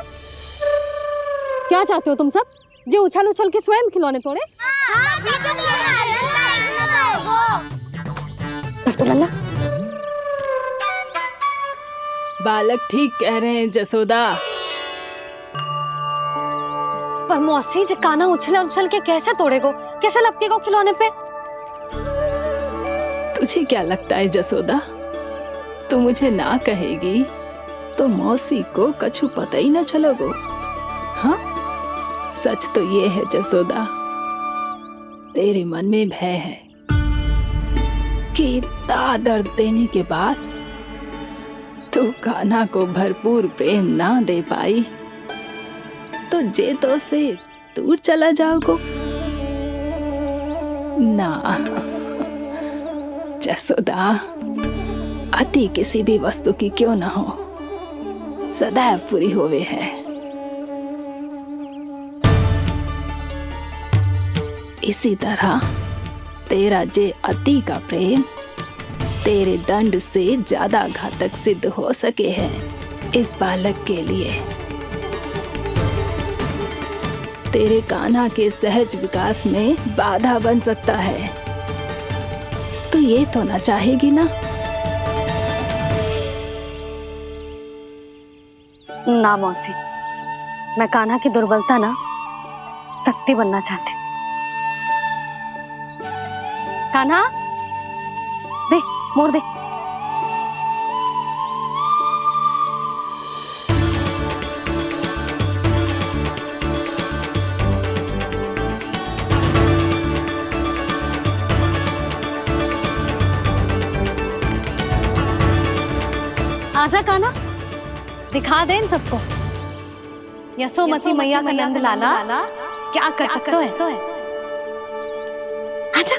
क्या चाहते हो तुम सब? जो उछल उछल के स्वयं खिलौने तोड़े? कर तो लल्ला। बालक ठीक कह रहे हैं जसोदा। पर मौसी जी काना उछल उछल के कैसे तोड़ेगो, कैसे लपकेगो खिलौने पे? तुझे क्या लगता है जसोदा, तू मुझे ना कहेगी तो मौसी को कछु पता ही न चलोगो। हाँ, सच तो ये है जसोदा, तेरे मन में भय है कि इतना दर्द देने के बाद तू कान्हा को भरपूर प्रेम ना दे पाई तो जेतो से दूर चला जाओगो ना। जसोदा, अति किसी भी वस्तु की क्यों ना हो, सदैव पूरी होवे है। इसी तरह तेरा जे अति का प्रेम तेरे दंड से ज्यादा घातक सिद्ध हो सके है इस बालक के लिए। तेरे कान्हा के सहज विकास में बाधा बन सकता है, तो ये तो ना चाहेगी ना? ना मौसी, मैं कान्हा की दुर्बलता ना शक्ति बनना चाहती। कान्हा, दे मोड़ दे। आजा कान्हा, दिखा दे इन सबको यशोमती मैया का नंद लाला क्या कर सकता है। आजा।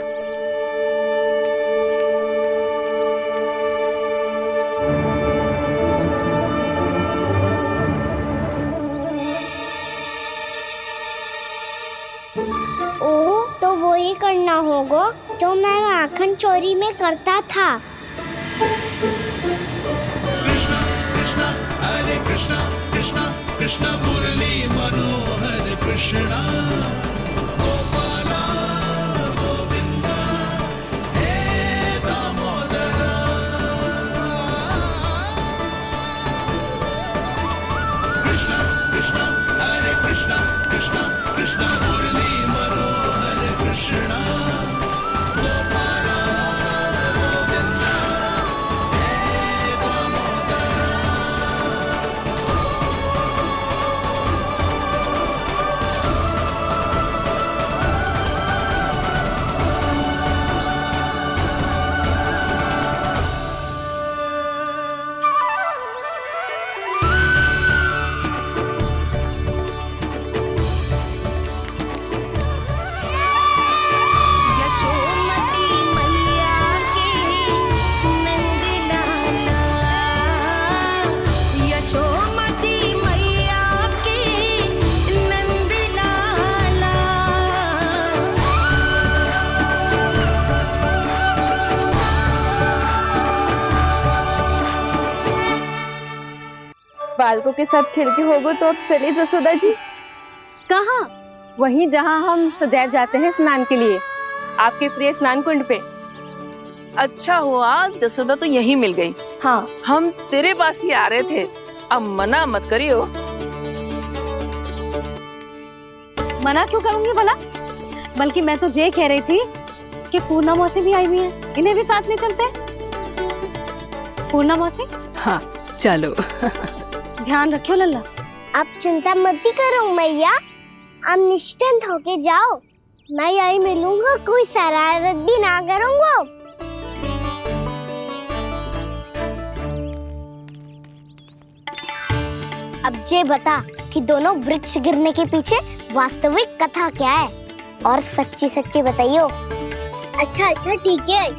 ओ, तो वो ही करना होगा जो मैं माखन चोरी में करता था। कृष्णा कृष्णा मुरली मनोहर कृष्णा गोपाला गोविंदा हे दामोदरा। कृष्णा कृष्णा हरे कृष्णा कृष्णा कृष्णा मुरली मनोहर कृष्णा गोपाला गोविंदा हे दामोदरा। यशोमती मैया के नंद लाला, यशोमती मैया के नंद लाला। बालकों के साथ खेल के होगो तो अब चलिए जसोदा जी। कहाँ? वहीं जहाँ हम सदैव जाते हैं स्नान के लिए, आपके प्रिय स्नान कुंड पे। अच्छा हुआ जसोदा तो यहीं मिल गई। हाँ, हम तेरे पास ही आ रहे थे, अब मना मत करियो। मना क्यों करूंगी भला? बल्कि मैं तो ये कह रही थी कि पूर्णा मौसी भी आई हुई है, इन्हें भी साथ ले चलते हैं। पूर्णा मौसी, हाँ चलो। ध्यान रखियो लल्ला। आप चिंता मत करो मैया, आप निश्चिंत होके जाओ, मैं यही मिलूंगा, कोई शरारत भी ना करूंगा। अब ये बता कि दोनों वृक्ष गिरने के पीछे वास्तविक कथा क्या है, और सच्ची सच्ची बताइयो। अच्छा ठीक है,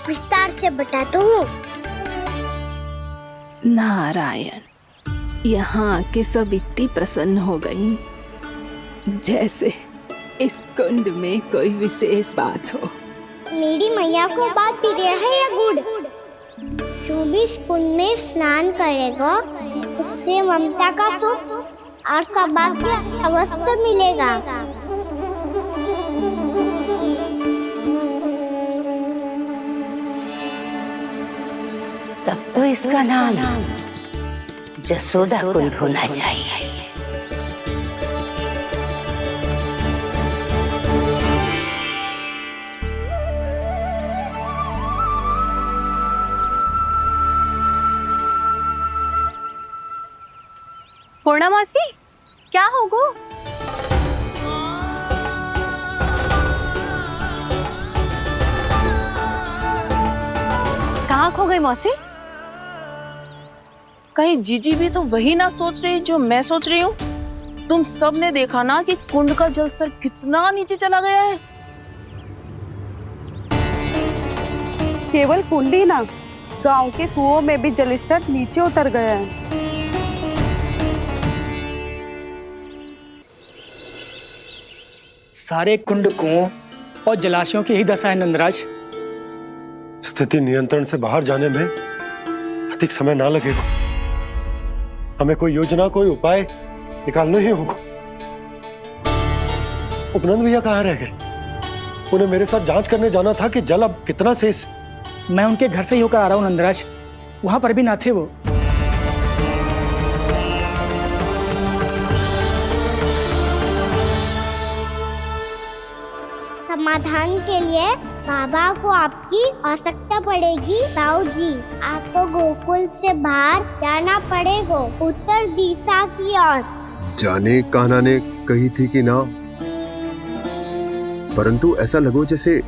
विस्तार से बताता हूँ। नारायण, यहाँ के सब इतनी प्रसन्न हो गई जैसे इस कुंड में कोई विशेष बात हो। मेरी मैया को बात प्रिय है या गुड़? जो भी इस कुंड में स्नान करेगा उससे ममता का सुख और सौभाग्य अवश्य मिलेगा। तब तो इसका नाम जसोदा कुंड होना चाहिए। पूर्णा मौसी, क्या होगो? कहाँ खो गई मौसी? कहीं जीजी भी तो वही ना सोच रही जो मैं सोच रही हूँ। तुम सब ने देखा ना कि कुंड का जलस्तर कितना नीचे चला गया है। केवल कुंड ही ना, गांव के कुओं में भी जलस्तर नीचे उतर गया है। सारे कुंड कुओं और जलाशयों की ही दशा है नंदराज। स्थिति नियंत्रण से बाहर जाने में अधिक समय ना लगेगा। हमें कोई योजना, कोई उपाय निकालना ही होगा। उपनंद भैया कहाँ रह गए? उन्हें मेरे साथ जांच करने जाना था कि जल अब कितना शेष। मैं उनके घर से ही होकर आ रहा हूँ नंदराज, वहां पर भी ना थे वो। समाधान के लिए बाबा को आपकी आवश्यकता पड़ेगी। ताऊ जी, आपको गोकुल से बाहर जाना पड़ेगा, उत्तर दिशा की ओर। जाने कान्हा ने कही थी कि ना, परंतु ऐसा लगो जैसे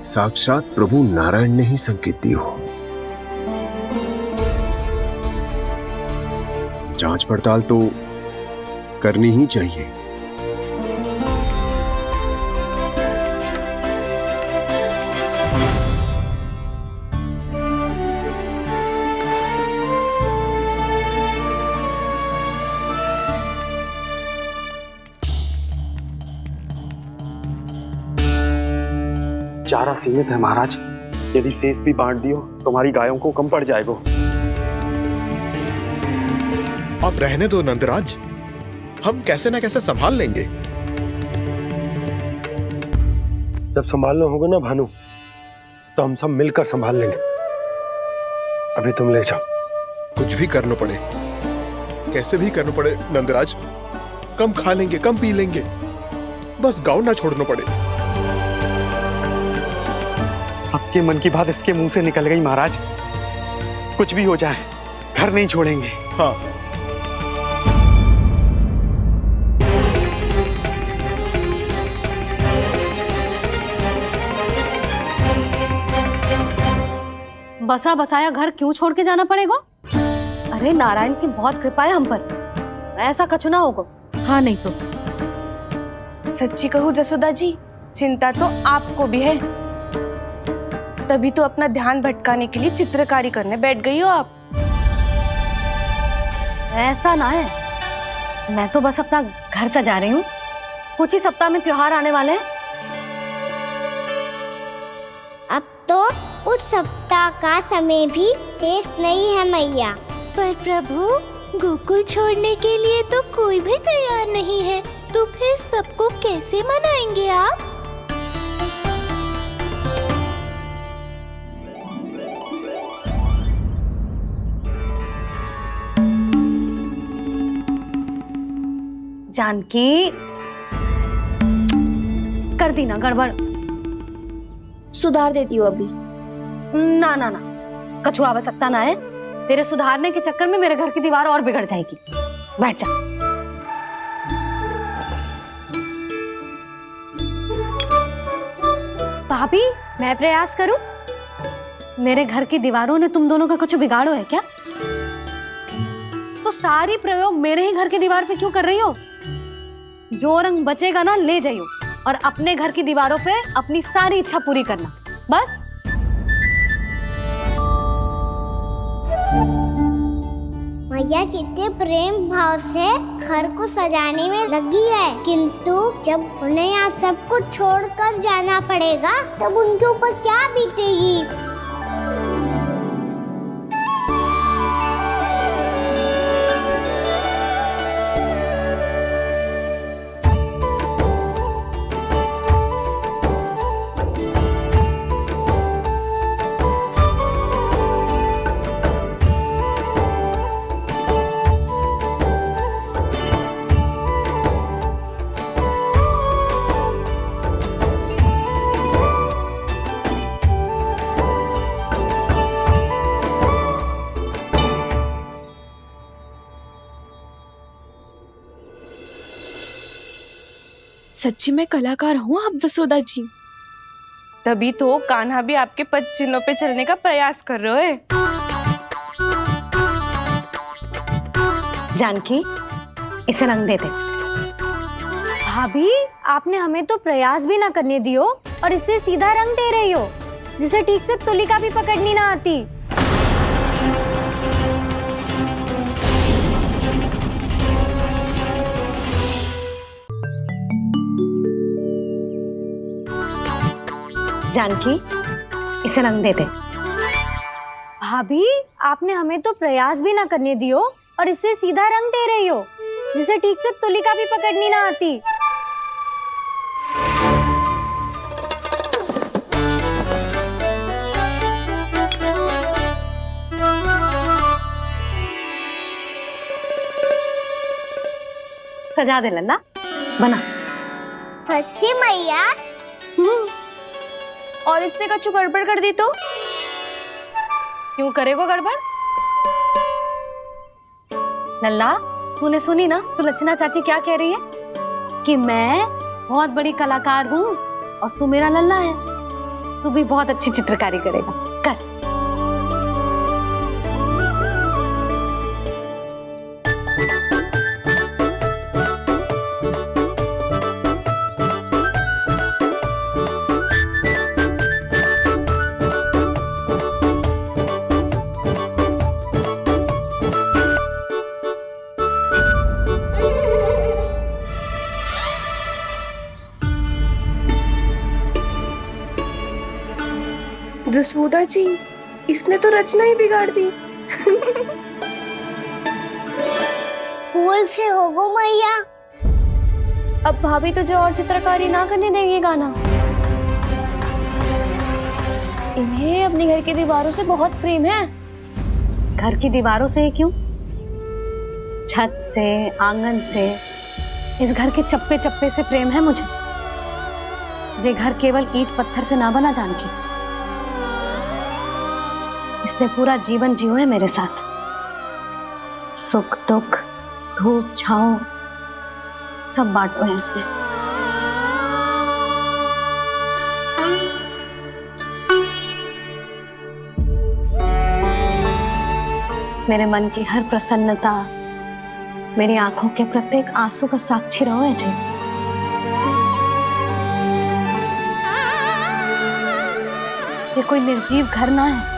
साक्षात प्रभु नारायण ने ही संकेत दी हो। जांच पड़ताल तो करनी ही चाहिए। चारा सीमित है महाराज, यदि शेष भी बांट दियो तो हमारी गायों को कम पड़ जाएगा। आप रहने दो नंदराज, हम कैसे न कैसे संभाल लेंगे। जब संभालना होगा ना भानु, तो हम सब मिलकर संभाल लेंगे। अभी तुम ले जाओ। कुछ भी करना पड़े, कैसे भी करना पड़े नंदराज, कम खा लेंगे, कम पी लेंगे, बस गाँव ना छोड़ना पड़े। सबके मन की बात इसके मुंह से निकल गई महाराज। कुछ भी हो जाए घर नहीं छोड़ेंगे। हाँ, बसा बसाया घर क्यों छोड़ के जाना पड़ेगा? अरे नारायण की बहुत कृपा है हम पर, ऐसा कछु ना होगा। हाँ नहीं तो सच्ची कहूँ जसोदा जी, चिंता तो आपको भी है, तभी तो अपना ध्यान भटकाने के लिए चित्रकारी करने बैठ गई हो आप। ऐसा ना है, मैं तो बस अपना घर सजा रही हूँ। कुछ ही सप्ताह में त्योहार आने वाले हैं। अब तो कुछ सप्ताह का समय भी शेष नहीं है मैया। पर प्रभु, गोकुल छोड़ने के लिए तो कोई भी तैयार नहीं है, तो फिर सबको कैसे मनाएंगे आप? जानकी, कर दी ना गड़बड़। सुधार देती हूँ अभी। ना ना ना, कछु आवश्यकता ना है। तेरे सुधारने के चक्कर में मेरे घर की दीवार और बिगड़ जाएगी। बैठ जा। भाभी, मैं प्रयास करूं? मेरे घर की दीवारों ने तुम दोनों का कुछ बिगाड़ो है क्या? तो सारी प्रयोग मेरे ही घर की दीवार पे क्यों कर रही हो? जो रंग बचेगा ना ले जाइयो, और अपने घर की दीवारों पे अपनी सारी इच्छा पूरी करना, बस। मैया कितने प्रेम भाव से घर को सजाने में लगी है, किंतु जब उन्हें यहाँ सब कुछ छोड़कर जाना पड़ेगा तब उनके ऊपर क्या बीतेगी। सच्ची में कलाकार हूँ आप जसोदा जी। तभी तो कान्हा भी आपके पद चिन्हों पे चलने का प्रयास कर रहे है। जानकी, इसे रंग दे दे। भाभी, आपने हमें तो प्रयास भी ना करने दियो और इसे सीधा रंग दे रही हो, जिसे ठीक से तुलिका भी पकड़नी ना आती। जानकी, इसे रंग दे दे। भाभी, आपने हमें तो प्रयास भी ना करने दियो और इसे सीधा रंग दे रही हो, जिसे ठीक से तुलिका भी पकड़नी ना आती। सजा दे लल्ला, बना। सच्ची मैया? और इसने कछु गड़बड़ कर दी तो? क्यों करेगो गड़बड़? लल्ला, तूने सुनी ना सुलक्षणा चाची क्या कह रही है? कि मैं बहुत बड़ी कलाकार हूँ और तू मेरा लल्ला है। तू भी बहुत अच्छी चित्रकारी करेगा, कर। जसोदा जी, इसने तो रचना ही बिगाड़ दी। फूल से होगो मैया। अब भाभी तुझे और चित्रकारी ना करने देंगे गाना। इन्हें अपने घर की दीवारों से बहुत प्रेम है। घर की दीवारों से क्यों? छत से, आंगन से, इस घर के चप्पे चप्पे से प्रेम है मुझे। ये घर केवल ईंट पत्थर से ना बना जानकी। इसने पूरा जीवन जियो है मेरे साथ। सुख दुख, धूप छांव सब बांटो है इसने। मेरे मन की हर प्रसन्नता, मेरी आंखों के प्रत्येक आंसू का साक्षी रहो है जी। ये कोई निर्जीव घर ना है,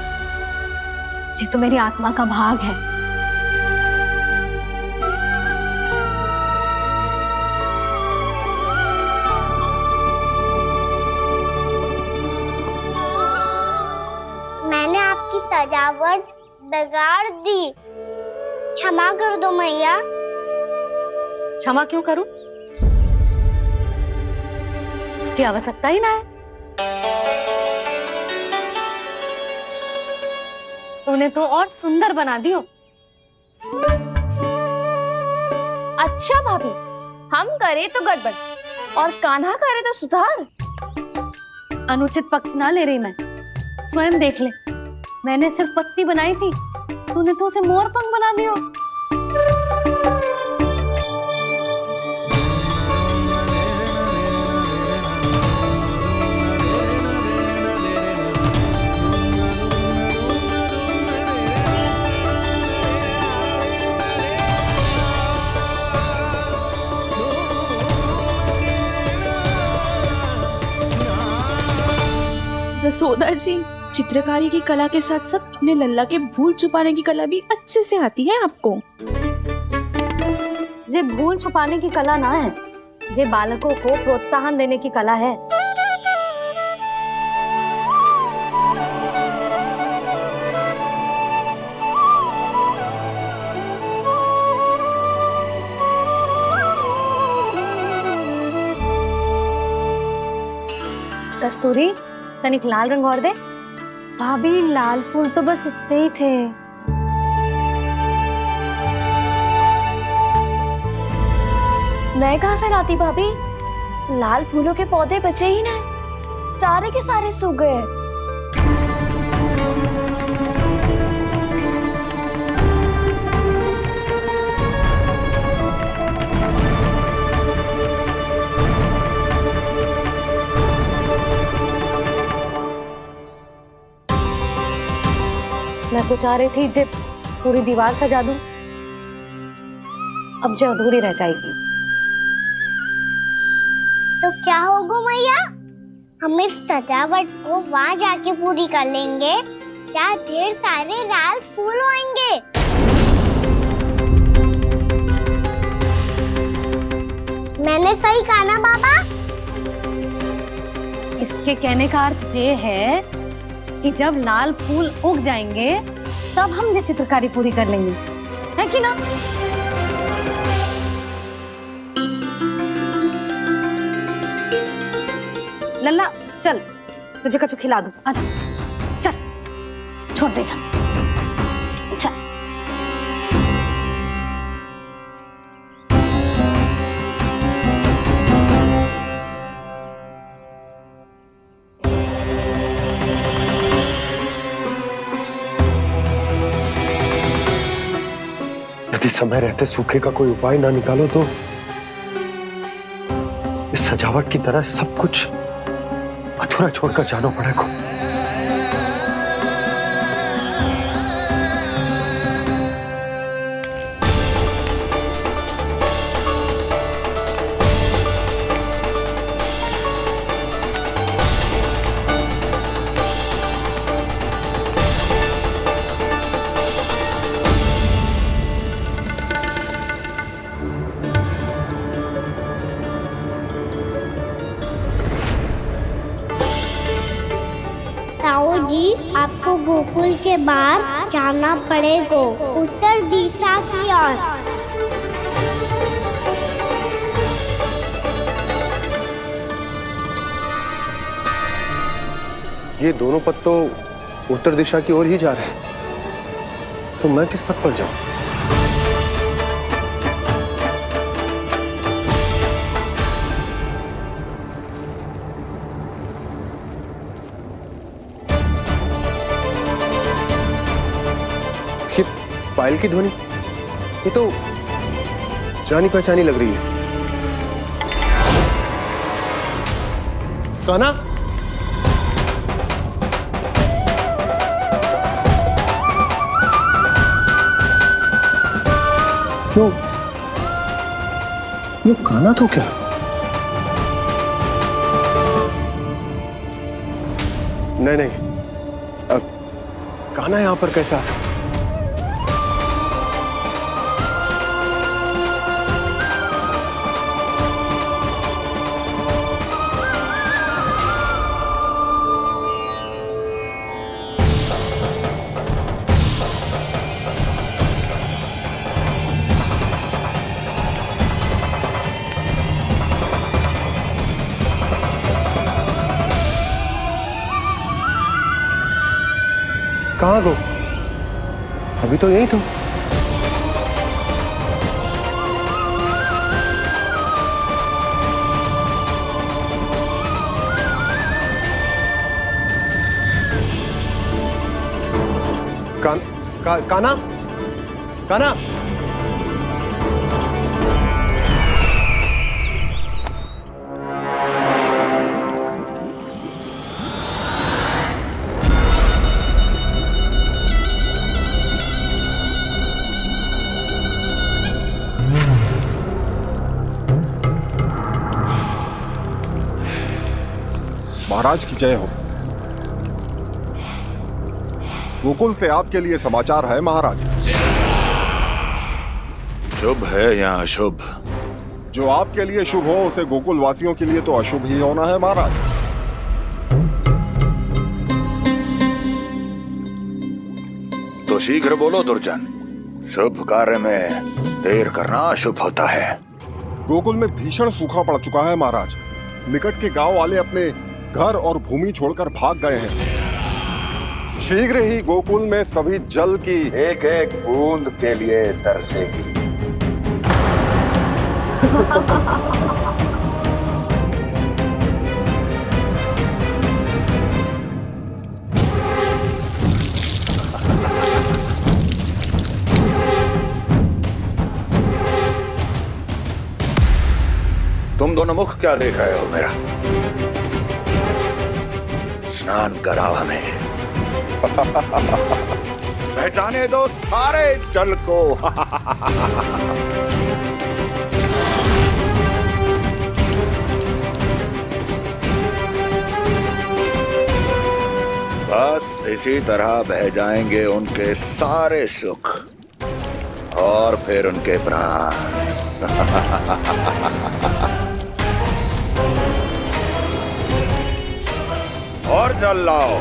ये तो मेरी आत्मा का भाग है। मैंने आपकी सजावट बिगाड़ दी, क्षमा कर दो मैया। क्षमा क्यों करूं? इसकी आवश्यकता ही ना है। तूने तो और सुंदर बना दियो। अच्छा भाभी, हम करे तो गड़बड़ और कान्हा करे तो सुधार। अनुचित पक्ष ना ले रही मैं, स्वयं देख ले। मैंने सिर्फ पत्ती बनाई थी, तूने तो उसे मोर पंख बना दियो। जसोदा जी, चित्रकारी की कला के साथ साथ अपने लल्ला के भूल छुपाने की कला भी अच्छे से आती है आपको। ये भूल छुपाने की कला ना है, ये बालकों को प्रोत्साहन देने की कला है। कस्तूरी, तनिक लाल रंग और दे। भाभी, लाल फूल तो बस इतने ही थे। मैं कहाँ से लाती भाभी? लाल फूलों के पौधे बचे ही ना, सारे के सारे सूख गए। तो चाह रही थी जे पूरी दीवार सजा दूं, अब जो अधूरी रह जाएगी। तो क्या होगा मैया, हम इस सजावट को वहाँ जाके पूरी कर लेंगे, क्या ढेर सारे लाल फूल होंगे। मैंने सही कहा ना बाबा? इसके कहने का अर्थ ये है कि जब लाल फूल उग जाएंगे तब हम ये चित्रकारी पूरी कर लेंगे, है कि ना? लल्ला चल, तुझे कछु खिला दूं, आजा, चल, छोड़ दे, चल। यदि समय रहते सूखे का कोई उपाय ना निकालो तो इस सजावट की तरह सब कुछ अधूरा छोड़कर जाना पड़ेगा। ताऊ जी, आपको गोकुल के बाहर जाना पड़ेगा, उत्तर दिशा की ओर। ये दोनों पथ तो उत्तर दिशा की ओर ही जा रहे हैं, तो मैं किस पथ पर जाऊं? ये पायल की ध्वनि, ये तो जानी पहचानी लग रही है। कान्हा, वो कान्हा तो क्या? नहीं, अब कान्हा यहां पर कैसे आ सकता? कहाँ गो? अभी तो यही तो। कान्हा, कान्हा, महाराज की जय हो। गोकुल से आपके लिए समाचार है महाराज। शुभ है या अशुभ? जो आपके लिए शुभ हो उसे गोकुल वासियों के लिए तो अशुभ ही होना है महाराज। तो शीघ्र बोलो दुर्जन, शुभ कार्य में देर करना अशुभ होता है। गोकुल में भीषण सूखा पड़ चुका है महाराज। निकट के गांव वाले अपने घर और भूमि छोड़कर भाग गए हैं। शीघ्र ही गोकुल में सभी जल की एक एक बूंद के लिए तरसेगी। तुम दोनों मुख क्या देख रहे हो मेरा? स्नान कराओ हमें। बह जाने दो सारे जल को। बस इसी तरह बह जाएंगे उनके सारे सुख और फिर उनके प्राण। और जल लाओ।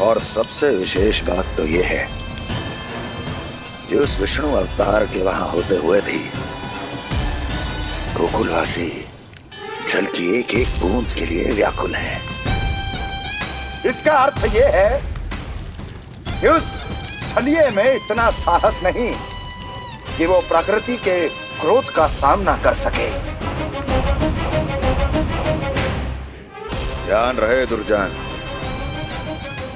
और सबसे विशेष बात तो ये है कि उस विष्णु अवतार के वहां होते हुए भी गोकुलवासी जल की एक एक बूंद के लिए व्याकुल हैं। इसका अर्थ ये है कि उस छलिए में इतना साहस नहीं कि वो प्रकृति के क्रोध का सामना कर सके। ध्यान रहे दुर्जन,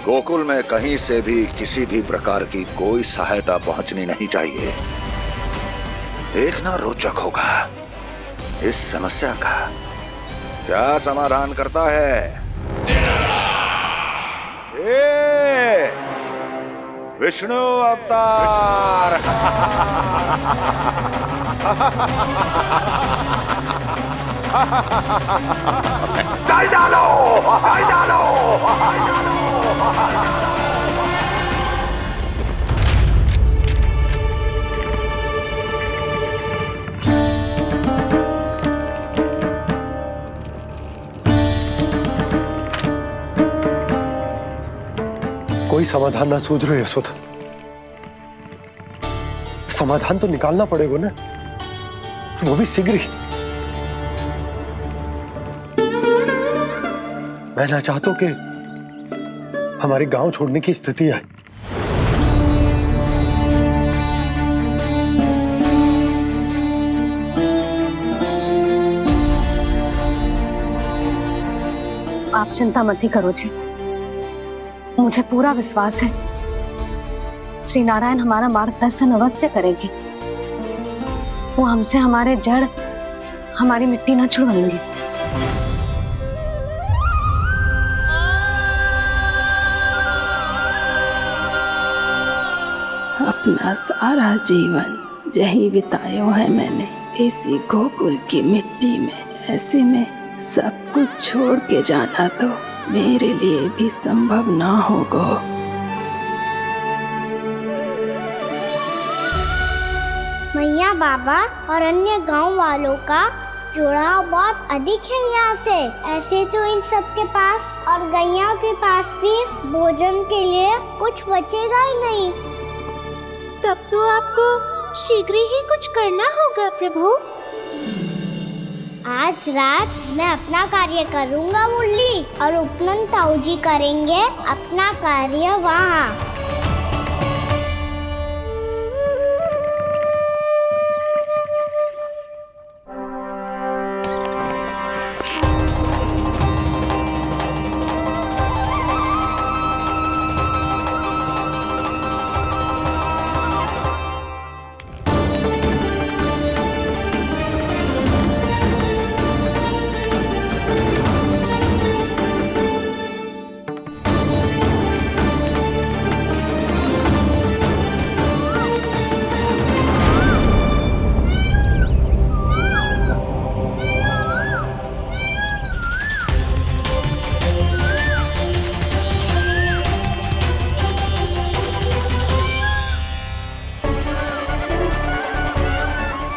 गोकुल में कहीं से भी किसी भी प्रकार की कोई सहायता पहुंचनी नहीं चाहिए। देखना रोचक होगा इस समस्या का क्या समाधान करता है। ए, विष्णु अवतार। जल डालो, जल डालो। कोई समाधान ना सूझ रहे यशोदा। समाधान तो निकालना पड़ेगा ना, वो भी शीघ्र ही। मैं ना चाहता कि हमारे गांव छोड़ने की स्थिति आए। आप चिंता मत ही करो जी, मुझे पूरा विश्वास है श्री नारायण हमारा मार्गदर्शन अवश्य करेंगे। वो हमसे हमारे जड़, हमारी मिट्टी न छुड़वाएंगे। अपना सारा जीवन यही बिताया है मैंने, इसी गोकुल की मिट्टी में। ऐसे में सब कुछ छोड़ के जाना तो मेरे लिए भी संभव ना होगा। मैया, बाबा और अन्य गांव वालों का जुड़ाव बहुत अधिक है यहाँ से। ऐसे तो इन सब के पास और गैया के पास भी भोजन के लिए कुछ बचेगा ही नहीं। तब तो आपको शीघ्र ही कुछ करना होगा प्रभु। आज रात मैं अपना कार्य करूँगा मुरली, और उपनंद ताऊ जी करेंगे अपना कार्य वहाँ।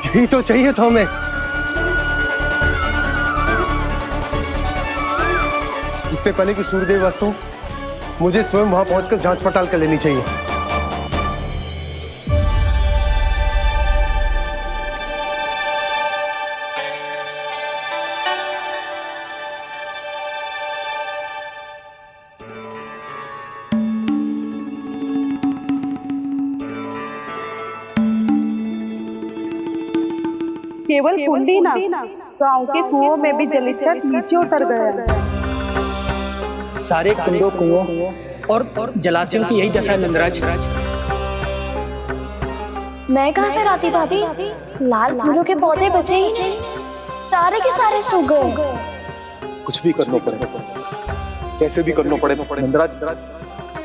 यही तो चाहिए था हमें। इससे पहले कि सूर्यदेव वस्तु, मुझे स्वयं वहां पहुंचकर जांच पड़ताल कर लेनी चाहिए। केवल कुंडी ना, गांव के कुओं में भी जल स्तर नीचे उतर गया। सारे कुंडों, कुओं और जलाशयों की यही दशा है नंदराज। मैं कहाँ से लाती भाभी? लाल फूलों के पौधे बचे ही नहीं। सारे के सारे सो गए। कुछ भी करना पड़े, कैसे भी करना पड़े नंदराज,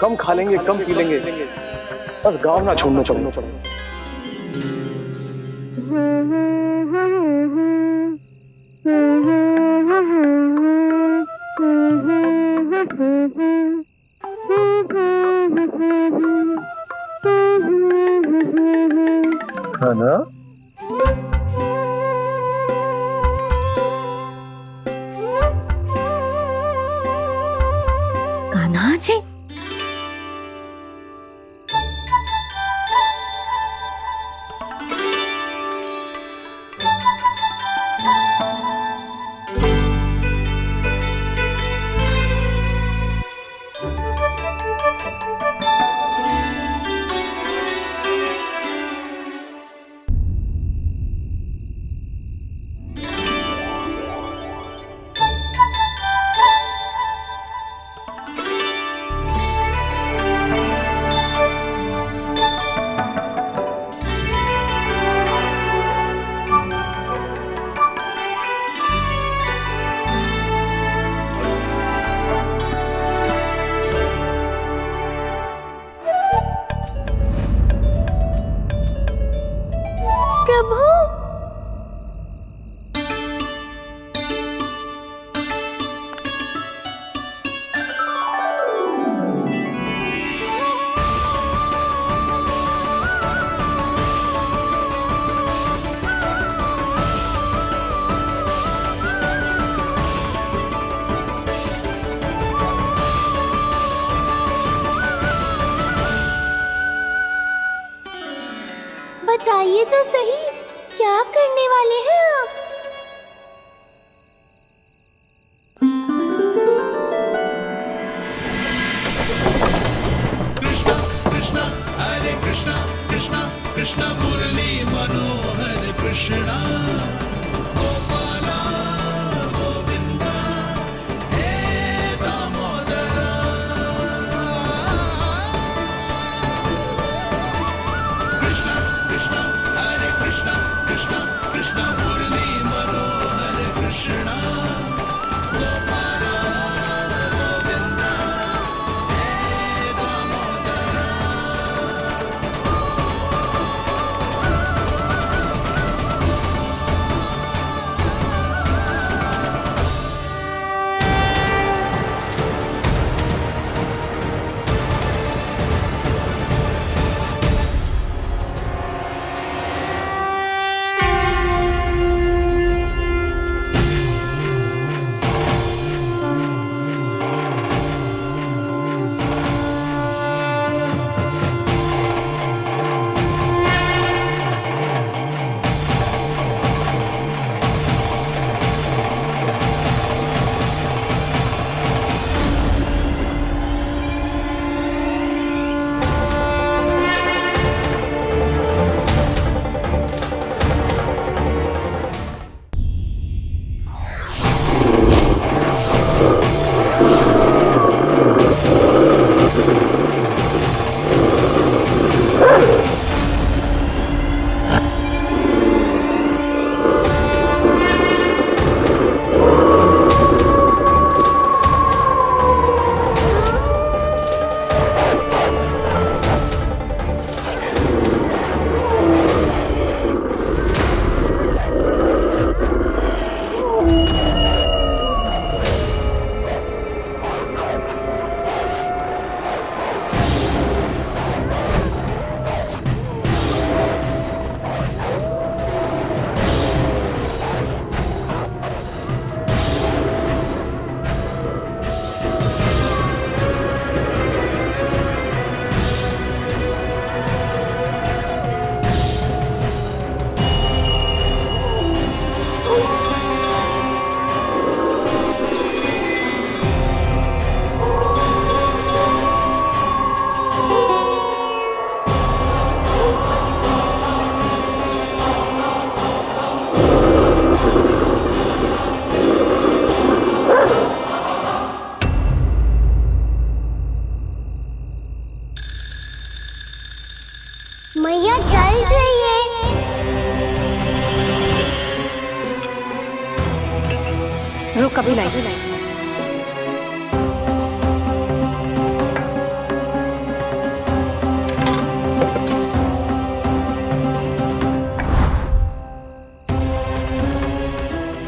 कम खा लेंगे, कम पी लेंगे, बस गांव ना छोड़ना पड़े। है ना? कान्हा जी, प्रभु, बताइए तो सही, क्या करने वाले हैं आप? कृष्णा हरे कृष्णा कृष्णा कृष्णा मुरली मनोहर कृष्णा गोपाला गोविंदा हे दामोदरा। कृष्णा कृष्णा हरे कृष्णा कृष्णा कृष्णा मुरली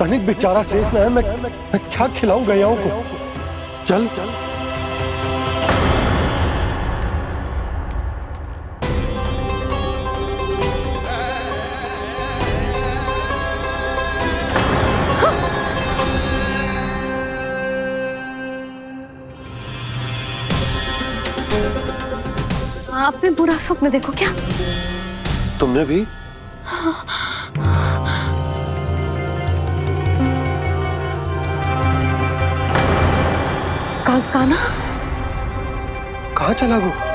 तनिक बेचारा शेष में है, मैं क्या खिलाऊं गैयाओं को? चल चल। आपने बुरा स्वप्न देखो क्या? तुमने भी? काना कहाँ चला वो?